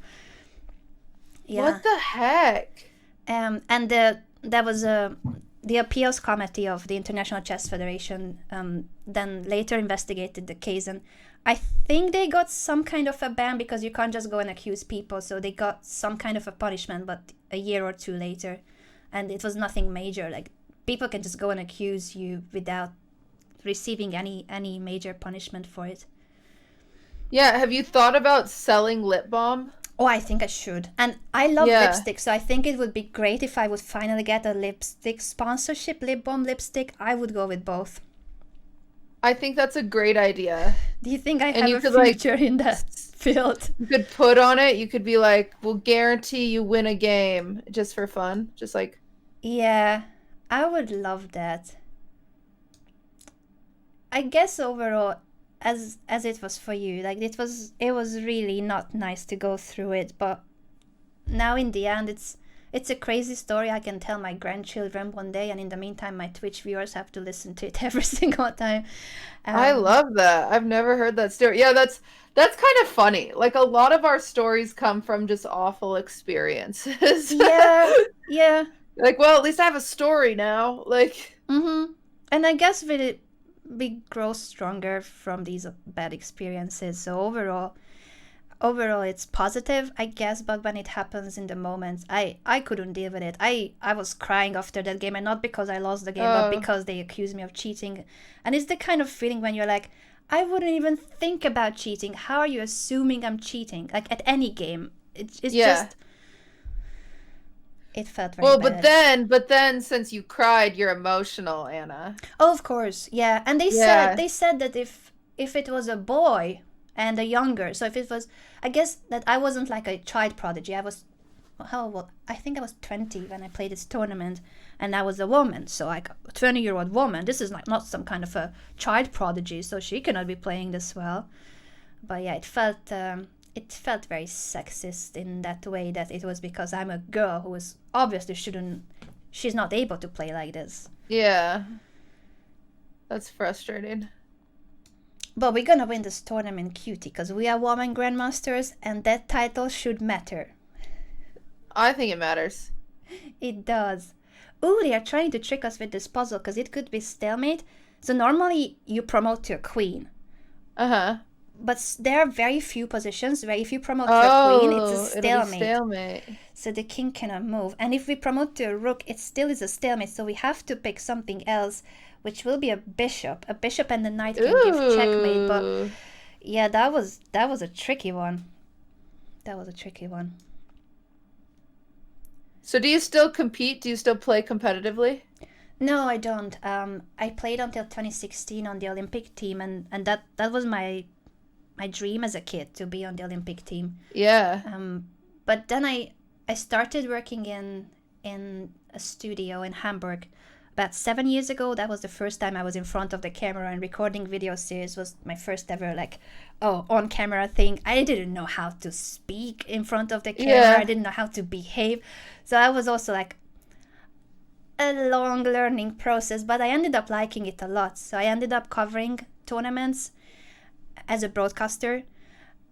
Yeah. What the heck? And there was the appeals committee of the International Chess Federation then later investigated the case, and I think they got some kind of a ban because you can't just go and accuse people, so they got some kind of a punishment, but a year or two later, and it was nothing major. Like people can just go and accuse you without receiving any major punishment for it. Yeah, have you thought about selling lip balm? Oh, I think I should. And I love lipstick, so I think it would be great if I would finally get a lipstick sponsorship, lip balm lipstick. I would go with both. I think that's a great idea. Do you think I And you have a could, future in that field? You could put on it, you could be like, we'll guarantee you win a game just for fun. Just like... Yeah, I would love that. I guess overall, as it was for you, like it was really not nice to go through it, but now in the end it's a crazy story I can tell my grandchildren one day, and in the meantime my Twitch viewers have to listen to it every single time. I love that. I've never heard that story. Yeah, that's kind of funny. Like a lot of our stories come from just awful experiences. Yeah. Like, well, at least I have a story now. Like, and I guess we grow stronger from these bad experiences. So overall it's positive, I guess, but when it happens in the moment, I couldn't deal with it. I was crying after that game, and not because I lost the game, but because they accused me of cheating. And it's the kind of feeling when you're like, I wouldn't even think about cheating. How are you assuming I'm cheating? Like at any game. It's just... It felt very bad. But then since you cried, you're emotional, Anna. Oh, of course. Yeah. And they said that if it was a boy and a younger, so if it was, I guess that I wasn't like a child prodigy. I was, I think I was 20 when I played this tournament, and I was a woman, so like a 20-year-old woman. This is like not some kind of a child prodigy, so she cannot be playing this well. But yeah, it felt very sexist in that way, that it was because I'm a girl who is obviously she's not able to play like this. Yeah. That's frustrating. But we're gonna win this tournament, QT, because we are women grandmasters, and that title should matter. I think it matters. It does. Ooh, they are trying to trick us with this puzzle, because it could be stalemate. So normally you promote to a queen. Uh-huh. But there are very few positions where if you promote to a queen, it's a stalemate. Stalemate. So the king cannot move. And if we promote to a rook, it still is a stalemate. So we have to pick something else, which will be a bishop. A bishop and the knight can give checkmate. But yeah, that was a tricky one. So do you still compete? Do you still play competitively? No, I don't. I played until 2016 on the Olympic team, and that was my dream as a kid, to be on the Olympic team. Yeah. But then I started working in a studio in Hamburg about 7 years ago. That was the first time I was in front of the camera, and recording video series was my first ever on camera thing. I didn't know how to speak in front of the camera. Yeah. I didn't know how to behave. So I was also like a long learning process, but I ended up liking it a lot. So I ended up covering tournaments as a broadcaster,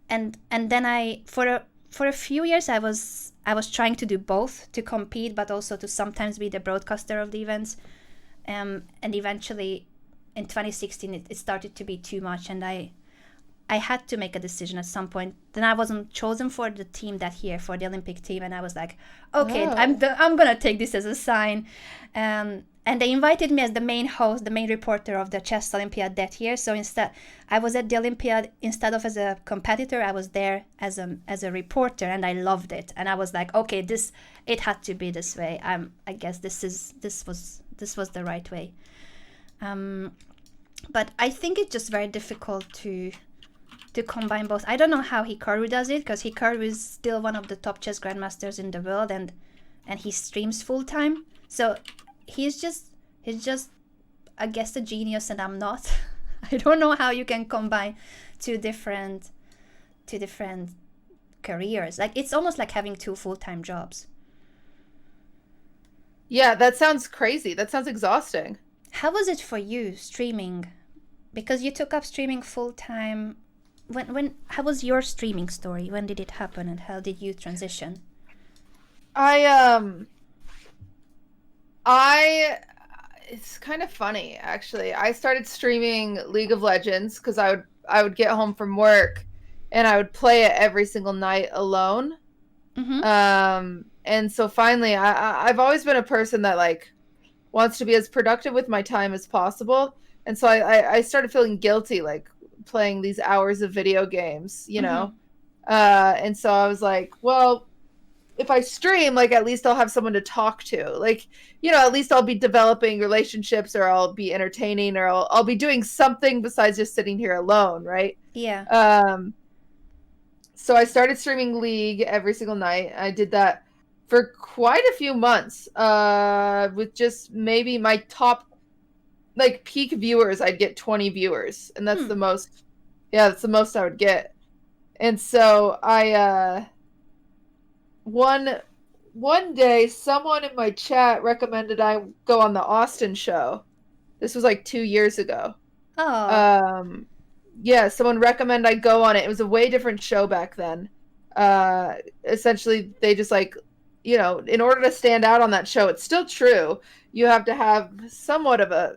and then I for a few years I was trying to do both, to compete but also to sometimes be the broadcaster of the events, and eventually in 2016 it started to be too much, and I had to make a decision at some point. Then I wasn't chosen for the team that year, for the Olympic team, and I was like, okay, I'm gonna take this as a sign. And they invited me as the main host, the main reporter of the chess Olympiad that year. So instead, I was at the Olympiad instead of as a competitor. I was there as a reporter, and I loved it. And I was like, okay, it had to be this way. I guess this was the right way. But I think it's just very difficult to combine both. I don't know how Hikaru does it, because Hikaru is still one of the top chess grandmasters in the world, and he streams full time. So he's just I guess a genius, and I'm not. I don't know how you can combine two different careers. Like, it's almost like having two full-time jobs. Yeah, that sounds crazy. That sounds exhausting. How was it for you streaming? Because you took up streaming full-time. How was your streaming story? When did it happen, and how did you transition? It's kind of funny, actually. I started streaming League of Legends because I would get home from work and I would play it every single night alone. Mm-hmm. And so finally, I've always been a person that like wants to be as productive with my time as possible. And so I started feeling guilty, like playing these hours of video games, you know? And so I was like, well, if I stream, like, at least I'll have someone to talk to. Like, you know, at least I'll be developing relationships, or I'll be entertaining, or I'll be doing something besides just sitting here alone, right? Yeah. So I started streaming League every single night. I did that for quite a few months, with just maybe my top, like, peak viewers. I'd get 20 viewers, and that's the most. Yeah, that's the most I would get. And so one day, someone in my chat recommended I go on the Austin show. This was like 2 years ago. Oh. Yeah, someone recommended I go on it. It was a way different show back then. Essentially, they just, like, you know, in order to stand out on that show, it's still true, you have to have somewhat of a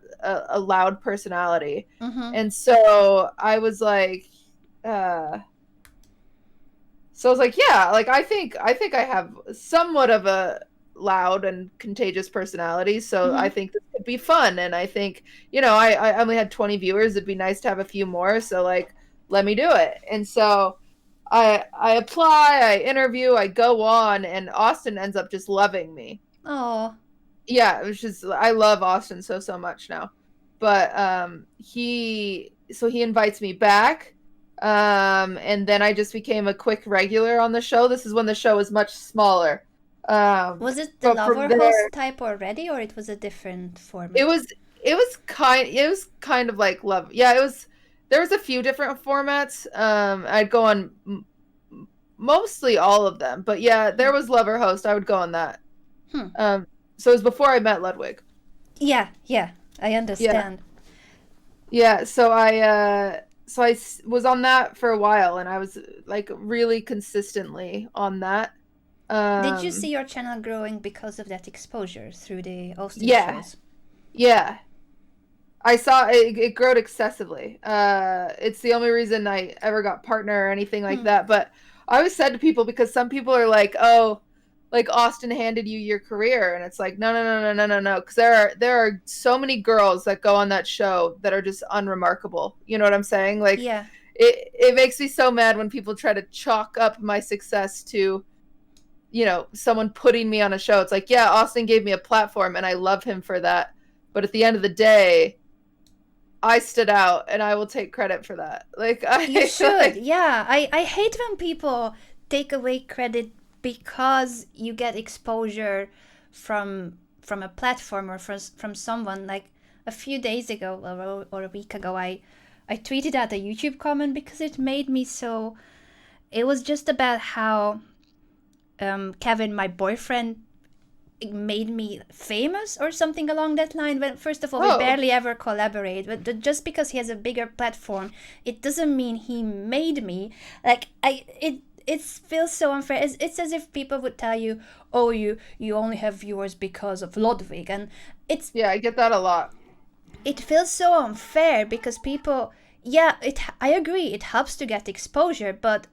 loud personality. And so I was like, so I was like, yeah, like, I think I have somewhat of a loud and contagious personality, so I think this could be fun. And I think, you know, I only had 20 viewers. It'd be nice to have a few more, so, like, let me do it. And so I apply, I interview, I go on, and Austin ends up just loving me. Oh. Yeah, it was just, I love Austin so much now. But he invites me back. And then I just became a quick regular on the show. This is when the show was much smaller. Was it the lover host type already, or it was a different format? It was kind of like love. Yeah, there was a few different formats. I'd go on mostly all of them, but yeah, there was lover host. I would go on that. So it was before I met Ludwig. Yeah, I understand. Yeah, so I was on that for a while, and I was, like, really consistently on that. Did you see your channel growing because of that exposure through the Austin shows? Yeah. I saw it growed excessively. It's the only reason I ever got partner or anything like that. But I always said to people, because some people are like, oh, like, Austin handed you your career, and it's like, no, because there are so many girls that go on that show that are just unremarkable. You know what I'm saying? Like, yeah. It makes me so mad when people try to chalk up my success to, you know, someone putting me on a show. It's like, yeah, Austin gave me a platform, and I love him for that. But at the end of the day, I stood out, and I will take credit for that. Like, you should. Yeah, I hate when people take away credit because you get exposure from a platform or from someone. Like, a few days ago or a week ago, I tweeted out a YouTube comment because it made me so. It was just about how Kevin, my boyfriend, made me famous or something along that line. But first of all, we Oh. barely ever collaborate. But just because he has a bigger platform, it doesn't mean he made me. Like it feels so unfair. It's as if people would tell you, "Oh, you only have viewers because of Ludwig," and it's Yeah, I get that a lot. it feels so unfair because people. Yeah, I agree. It helps to get exposure, but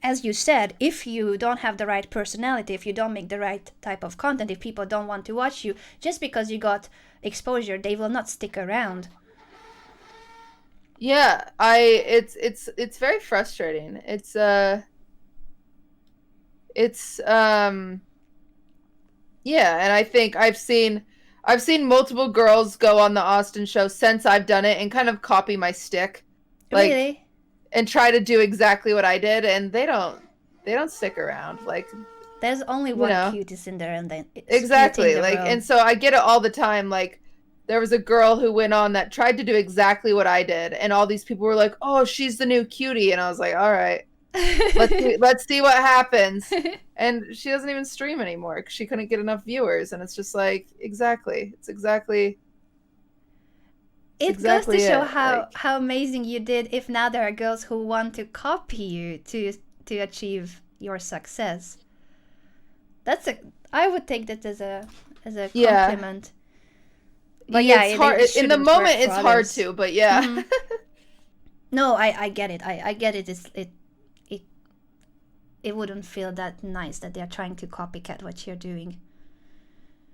as you said, if you don't have the right personality, if you don't make the right type of content, if people don't want to watch you, just because you got exposure, they will not stick around. Yeah, it's very frustrating. Yeah, and I think I've seen multiple girls go on the Austin show since I've done it and kind of copy my stick. Like, Really? and try to do exactly what I did, and they don't stick around. Like, There's only one know. QTCinderella and then exactly. Like, and so I get it all the time. Like, there was a girl who went on that tried to do exactly what I did, and all these people were like, "Oh, she's the new cutie," and I was like, "All right, let's see what happens." And she doesn't even stream anymore because she couldn't get enough viewers, and it's just like, exactly. It's exactly. It exactly goes to show it, how like- how amazing you did. If now there are girls who want to copy you to achieve your success, I would take that as a Yeah. compliment. But yeah, it's hard. In the shouldn't work moment, for it's hard others. to, but yeah. Mhm. No, I get it. I get it. It wouldn't feel that nice that they're trying to copycat what you're doing.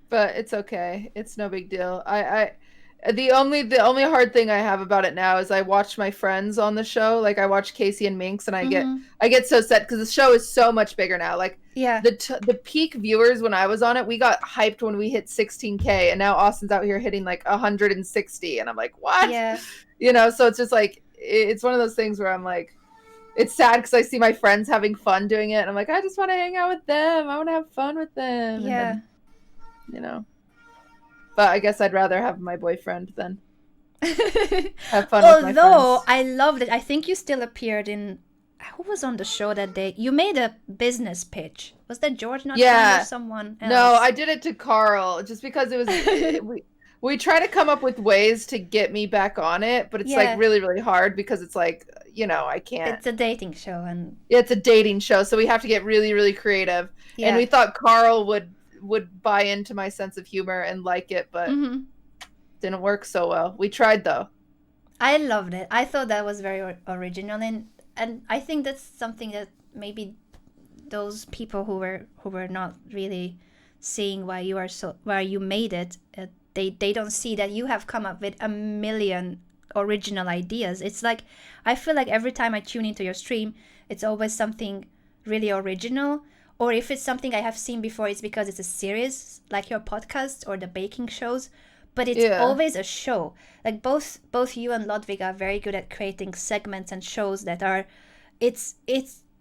But it's okay. It's no big deal. The only hard thing I have about it now is I watch my friends on the show. Like, I watch Casey and Minx, and I get so sad because the show is so much bigger now. Like, Yeah. the peak viewers when I was on it, we got hyped when we hit 16K, and now Austin's out here hitting like 160, and I'm like, what? Yeah. So it's just like, it's one of those things where I'm like, it's sad because I see my friends having fun doing it, and I'm like, I just want to hang out with them. I want to have fun with them. Yeah. And then, but I guess I'd rather have my boyfriend than have fun with my Although friends. I loved it. I think you still appeared in. Who was on the show that day? You made a business pitch. Was that George not Yeah. or someone else? No, I did it to Carl just because it was we try to come up with ways to get me back on it, but it's Yeah. like really, really hard because it's like, I can't. It's a dating show, and It's a dating show, so we have to get really, really creative. yeah. And we thought Carl would buy into my sense of humor and like it, but Mhm. didn't work so well. We tried though. I loved it. I thought that was very original, and I think that's something that maybe those people who were not really seeing why you made it, they don't see that you have come up with a million original ideas. It's like, I feel like every time I tune into your stream, it's always something really original. Or if it's something I have seen before, it's because it's a series, like your podcast or the baking shows. But it's Yeah. always a show. Like both you and Ludwig are very good at creating segments and shows that are, it's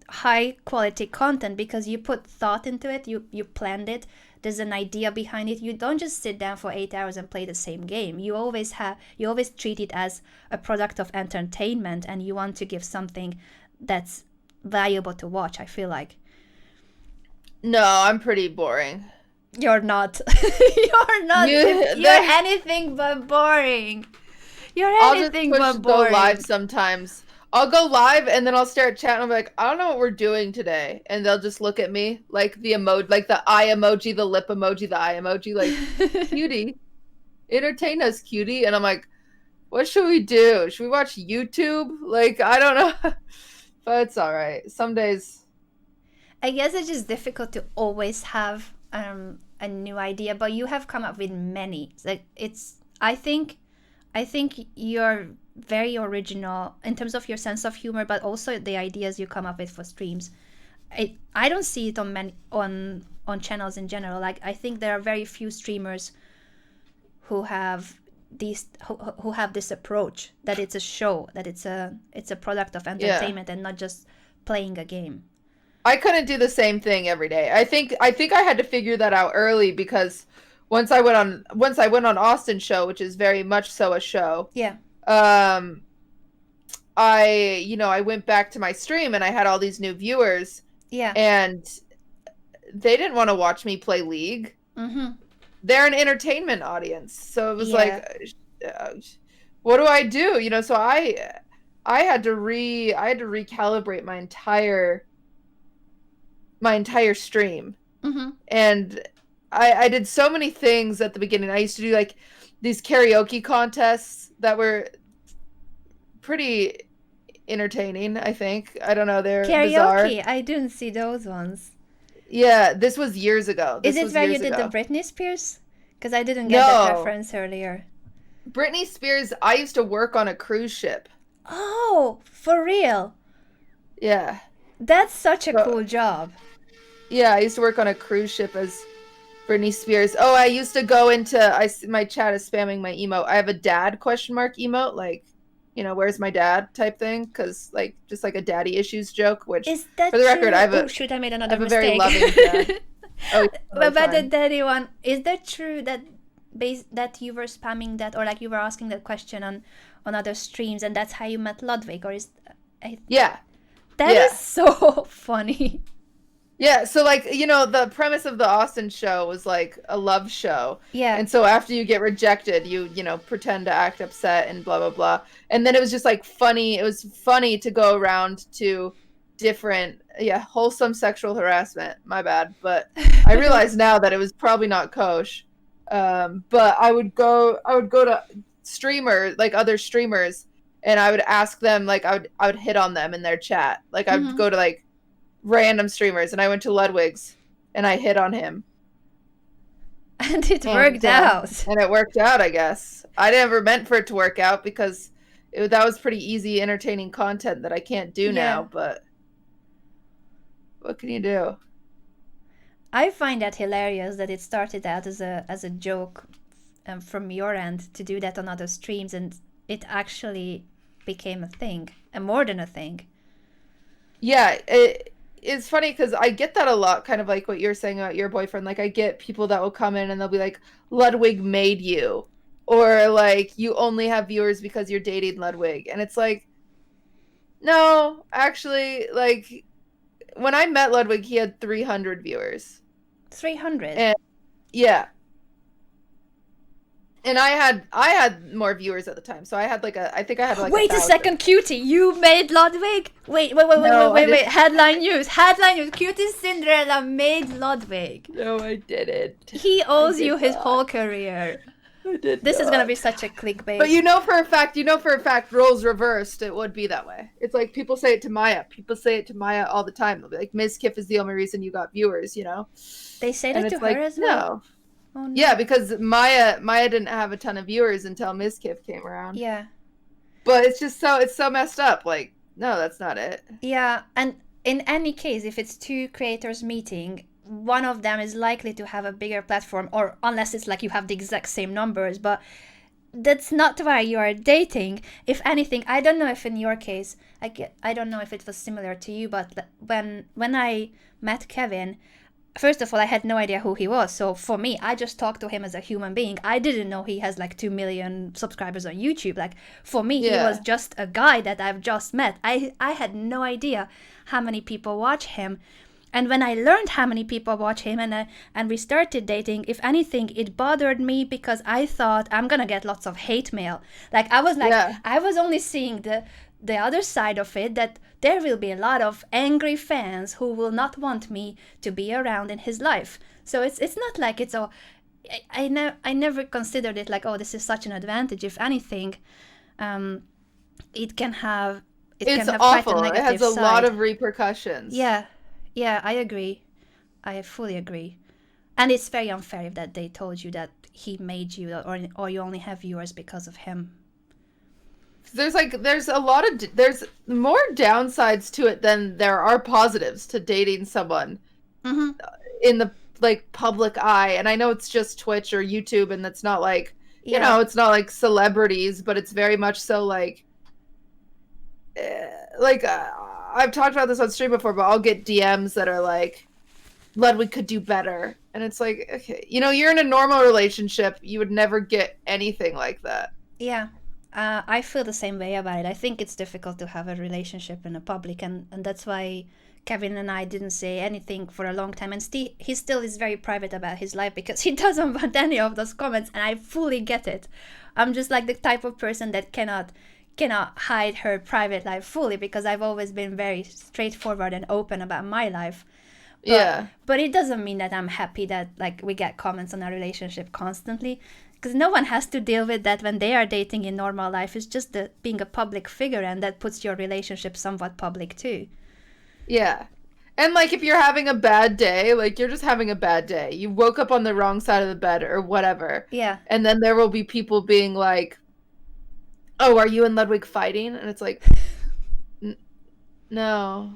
high quality content because you put thought into it. You planned it. There's an idea behind it. You don't just sit down for 8 hours and play the same game. You always treat it as a product of entertainment, and you want to give something that's valuable to watch, I feel like. No, I'm pretty boring. You're not. You're not. You're anything but boring. You're anything I'll but just go boring. live sometimes. I'll go live and then I'll stare at chat and I'm like, I don't know what we're doing today. And they'll just look at me like the emoji, like the eye emoji, the lip emoji, the eye emoji, like, cutie, entertain us, cutie. And I'm like, what should we do? Should we watch YouTube? Like, I don't know. But it's all right. Some days. I guess it's just difficult to always have a new idea, but you have come up with many. Like I think you're very original in terms of your sense of humor, but also the ideas you come up with for streams. I don't see it on channels in general. Like, I think there are very few streamers who have who have this approach that it's a show, that it's a product of entertainment and not just playing a game. I couldn't do the same thing every day. I think I had to figure that out early because once I went on Austin's show, which is very much so a show. Yeah. I went back to my stream and I had all these new viewers. Yeah. And they didn't want to watch me play League. Mm-hmm. They're an entertainment audience. So it was Yeah. like, what do I do? You know, so I had to recalibrate my entire stream. Mm-hmm. And I did so many things at the beginning. I used to do like these karaoke contests that were pretty entertaining, I think. I don't know, they're bizarre. Karaoke. I didn't see those ones. Yeah, this was years ago. Is This it was where you years did ago. the Britney Spears? Because I didn't get that No. reference earlier. Britney Spears, I used to work on a cruise ship. Oh, for real? Yeah. That's such a So- cool job. Yeah, I used to work on a cruise ship as Britney Spears. Oh, I used to go into my chat is spamming my emote. I have a dad ? Emote, like, you know, where's my dad type thing, cuz like just like a daddy issues joke, which Is that for the record, true? I have a Oh shoot, I made I another have a very mistake. loving dad. Oh, But about the fine. daddy one, is that true that that you were spamming that, or like you were asking that question on other streams, and that's how you met Ludwig, or is Yeah. that is Yeah. so funny? Yeah, so like, you know, the premise of the Austin show was like a love show. Yeah. And so after you get rejected, you know, pretend to act upset and blah blah blah. And then it was just like funny. It was funny to go around to different wholesome sexual harassment. My bad. But I realize now that it was probably not kosher. But I would go to streamers, like other streamers, and I would ask them, like I would hit on them in their chat. Like I would Mhm. go to like random streamers, and I went to Ludwig's and I hit on him. And it worked out. And it worked out, I guess. I never meant for it to work out because that was pretty easy, entertaining content that I can't do now, but what can you do? I find that hilarious that it started out as a joke from your end to do that on other streams, and it actually became a thing, and more than a thing. Yeah, it's funny because I get that a lot, kind of like what you're saying about your boyfriend. Like, I get people that will come in and they'll be like, Ludwig made you. Or, like, you only have viewers because you're dating Ludwig. And it's like, no, actually, like, when I met Ludwig, he had 300 viewers. 300? And, yeah. And I had more viewers at the time, so I had like I think I had like. Wait a 1,000. second, Cutie, you made Ludwig? Wait, No, I didn't. Headline news. QTCinderella made Ludwig. No, I didn't. He owes did you his not. whole career. I did This is gonna not. be such a clickbait. But you know for a fact, roles reversed, it would be that way. It's like people say it to Maya. People say it to Maya all the time. They'll be like, Ms. Kiff is the only reason you got viewers, you know? They say And that to it's her like, as well. no. Oh, no. Yeah, because Maya didn't have a ton of viewers until Ms. Kiff came around. Yeah. But it's so messed up. Like, no, that's not it. Yeah, and in any case, if it's two creators meeting, one of them is likely to have a bigger platform, or unless it's like you have the exact same numbers, but that's not why you are dating. If anything, I don't know if in your case, I don't know if it was similar to you, but when I met Kevin, first of all, I had no idea who he was. So for me, I just talked to him as a human being. I didn't know he has like 2 million subscribers on YouTube. Like for me, he Yeah. was just a guy that I've just met. I had no idea how many people watch him. And when I learned how many people watch him and we started dating, if anything, it bothered me because I thought I'm gonna get lots of hate mail. Like I was like, Yeah. I was only seeing the other side of it, that there will be a lot of angry fans who will not want me to be around in his life. So it's not like it's all. I never considered it like, oh, this is such an advantage. If anything, it can have It's quite a awful. It negative has a side. lot of repercussions. Yeah, I agree. I fully agree. And it's very unfair if that they told you that he made you, or you only have viewers because of him. There's there's more downsides to it than there are positives to dating someone Mm-hmm. in the like public eye. And I know it's just Twitch or YouTube, and that's not like Yeah. you know, it's not like celebrities, but it's very much so like I've talked about this on stream before, but I'll get DMs that are like, Ludwig could do better. And it's like, okay, you know, you're in a normal relationship, you would never get anything like that. Yeah, I feel the same way about it. I think it's difficult to have a relationship in a public, and that's why Kevin and I didn't say anything for a long time, and he still is very private about his life because he doesn't want any of those comments, and I fully get it. I'm just like the type of person that cannot hide her private life fully, because I've always been very straightforward and open about my life. But it doesn't mean that I'm happy that like we get comments on our relationship constantly, because no one has to deal with that when they are dating in normal life. It's just being a public figure, and that puts your relationship somewhat public too. Yeah. And like if you're having a bad day, like you're just having a bad day. You woke up on the wrong side of the bed or whatever. Yeah. And then there will be people being like, "Oh, are you and Ludwig fighting?" And it's like, no.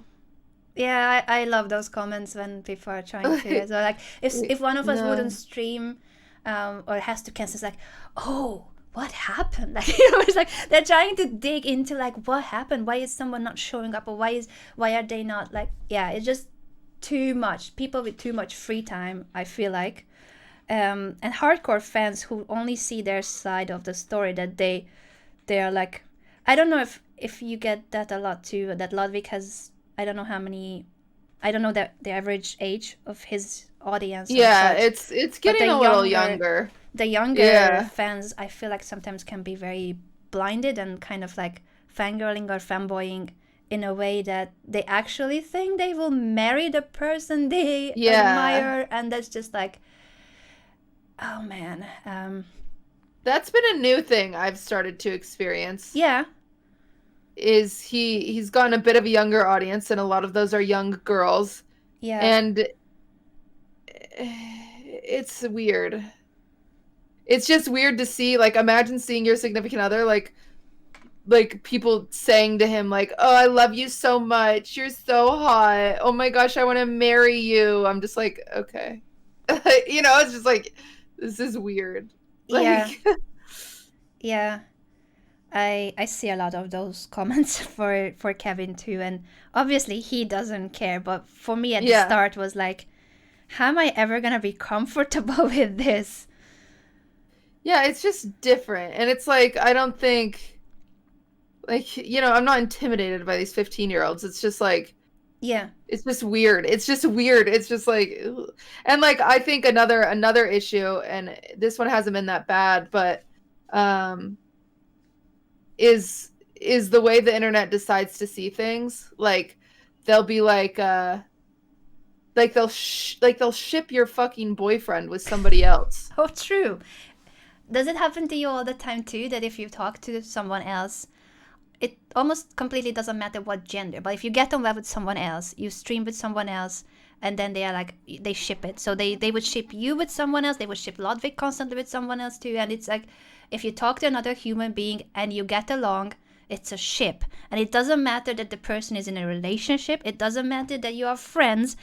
Yeah, I love those comments when people are trying to. So like if one of us wouldn't stream or has to cancel, it's like, oh, what happened? Like, it's like they're trying to dig into like what happened. Why is someone not showing up, or why are they not like? Yeah, it's just too much. People with too much free time, I feel like, and hardcore fans who only see their side of the story, that they are like, I don't know if you get that a lot too. That Ludwig has, I don't know how many. I don't know the average age of his audience. Yeah, it's getting a little younger. The younger fans, I feel like sometimes can be very blinded and kind of like fangirling or fanboying in a way that they actually think they will marry the person they admire, and that's just like, oh man. That's been a new thing I've started to experience. Yeah. Is he's gotten a bit of a younger audience, and a lot of those are young girls. Yeah. And it's weird. It's just weird to see, like, imagine seeing your significant other, like people saying to him, like, "Oh, I love you so much. You're so hot. Oh my gosh, I want to marry you." I'm just like, okay. You know, it's just like, this is weird. Like, yeah. Yeah. I see a lot of those comments for Kevin too, and obviously he doesn't care, but for me at the start was like, how am I ever gonna be comfortable with this? Yeah, it's just different, and it's like, I don't think, like, you know, I'm not intimidated by these 15-year-olds. It's just like, yeah, it's just weird. It's just weird. It's just like, ugh. And like, I think another issue, and this one hasn't been that bad, but is the way the internet decides to see things. Like, they'll be like they'll ship your fucking boyfriend with somebody else. Oh, true. Does it happen to you all the time too, that if you talk to someone else, it almost completely doesn't matter what gender, but if you get on well with someone else, you stream with someone else, and then they are like, they ship it. So they would ship you with someone else, they would ship Ludwig constantly with someone else too, and it's like, if you talk to another human being and you get along, it's a ship. And it doesn't matter that the person is in a relationship, it doesn't matter that you are friends.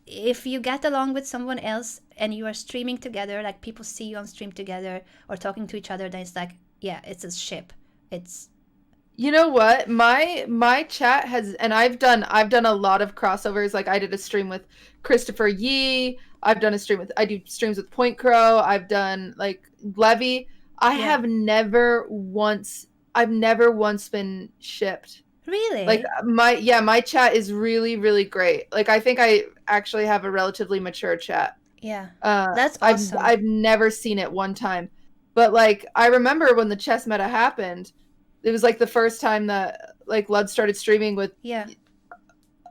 If you get along with someone else and you are streaming together, like people see you on stream together or talking to each other, then it's like, yeah, it's a ship. It's, you know what? My chat has, and I've done a lot of crossovers. Like, I did a stream with Christopher Yee. I do streams with Point Crow. I've done like Levy. I've never once been shipped. Really? Like, my chat is really, really great. Like, I think I actually have a relatively mature chat. Yeah. That's awesome. I've never seen it one time. But like, I remember when the chess meta happened, it was like the first time that like Lud started streaming with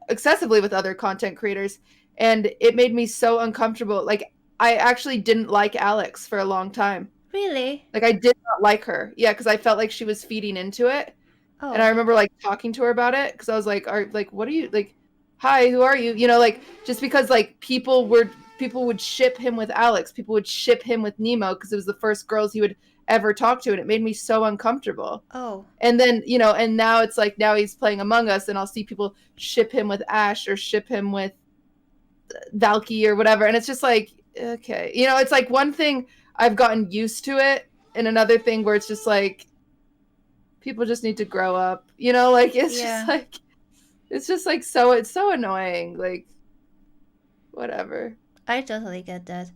excessively with other content creators, and it made me so uncomfortable. Like, I actually didn't like Alex for a long time. Really? Like, I did not like her. Yeah, because I felt like she was feeding into it. Oh. And I remember like talking to her about it, because I was like, what are you, like, hi, who are you? You know, like, just because like people would ship him with Alex, people would ship him with Nemo because it was the first girls he would ever talk to, and it made me so uncomfortable. Oh. And then, you know, and now it's like, now he's playing Among Us, and I'll see people ship him with Ash or ship him with Valky or whatever, and it's just like, okay, you know, it's like one thing I've gotten used to it, and another thing where it's just like, people just need to grow up, you know, like, it's just like so, it's so annoying, like, whatever. I totally get that.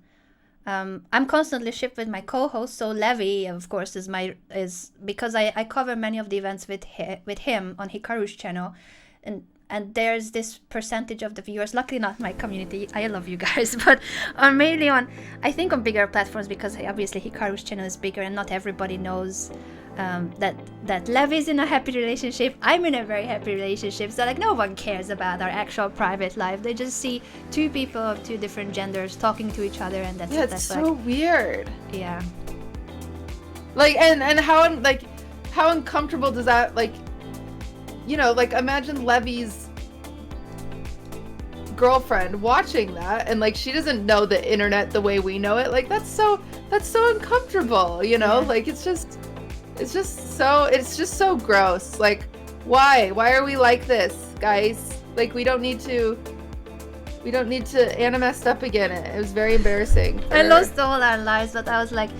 I'm constantly shipped with my co-host, so Levi, of course, is because I cover many of the events with him on Hikaru's channel, and and there's this percentage of the viewers, luckily not my community, I love you guys, but mainly on, I think on bigger platforms, because obviously Hikaru's channel is bigger and not everybody knows that Lev is in a happy relationship, I'm in a very happy relationship, so like no one cares about our actual private life. They just see two people of two different genders talking to each other, and that's it's so weird. Yeah. Like, and how uncomfortable does that, like, you know, like, imagine Levy's girlfriend watching that, and like she doesn't know the internet the way we know it. Like, that's so uncomfortable, you know? Yeah. Like, it's just so gross. Like, why are we like this, guys? Like, we don't need to Anna messed up again. It was very embarrassing for I her. lost all our lives, but I was like,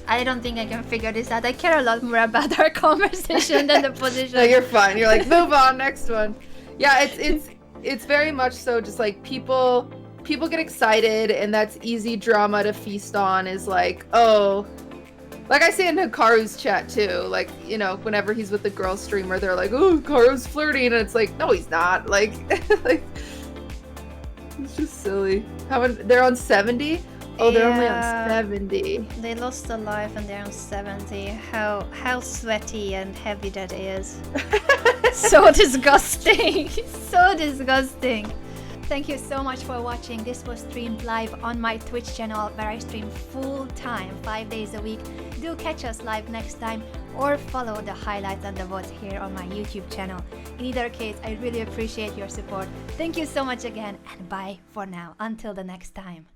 I don't think I can figure this out. I care a lot more about our conversation than the position. No, you're fine. You're like, move on, next one. Yeah, it's very much so just like people get excited, and that's easy drama to feast on, is like, oh, like I say in Hikaru's chat too, like, you know, whenever he's with the girl streamer, they're like, oh, Hikaru's flirting, and it's like, no, he's not. Like, like, it's just silly. They're on 70? Oh, they're only on 70. They lost a life and they're on 70. How sweaty and heavy that is. So disgusting. So disgusting. Thank you so much for watching. This was streamed live on my Twitch channel, where I stream full time, 5 days a week. Do catch us live next time, or follow the highlights and the votes here on my YouTube channel. In either case, I really appreciate your support. Thank you so much again, and bye for now. Until the next time.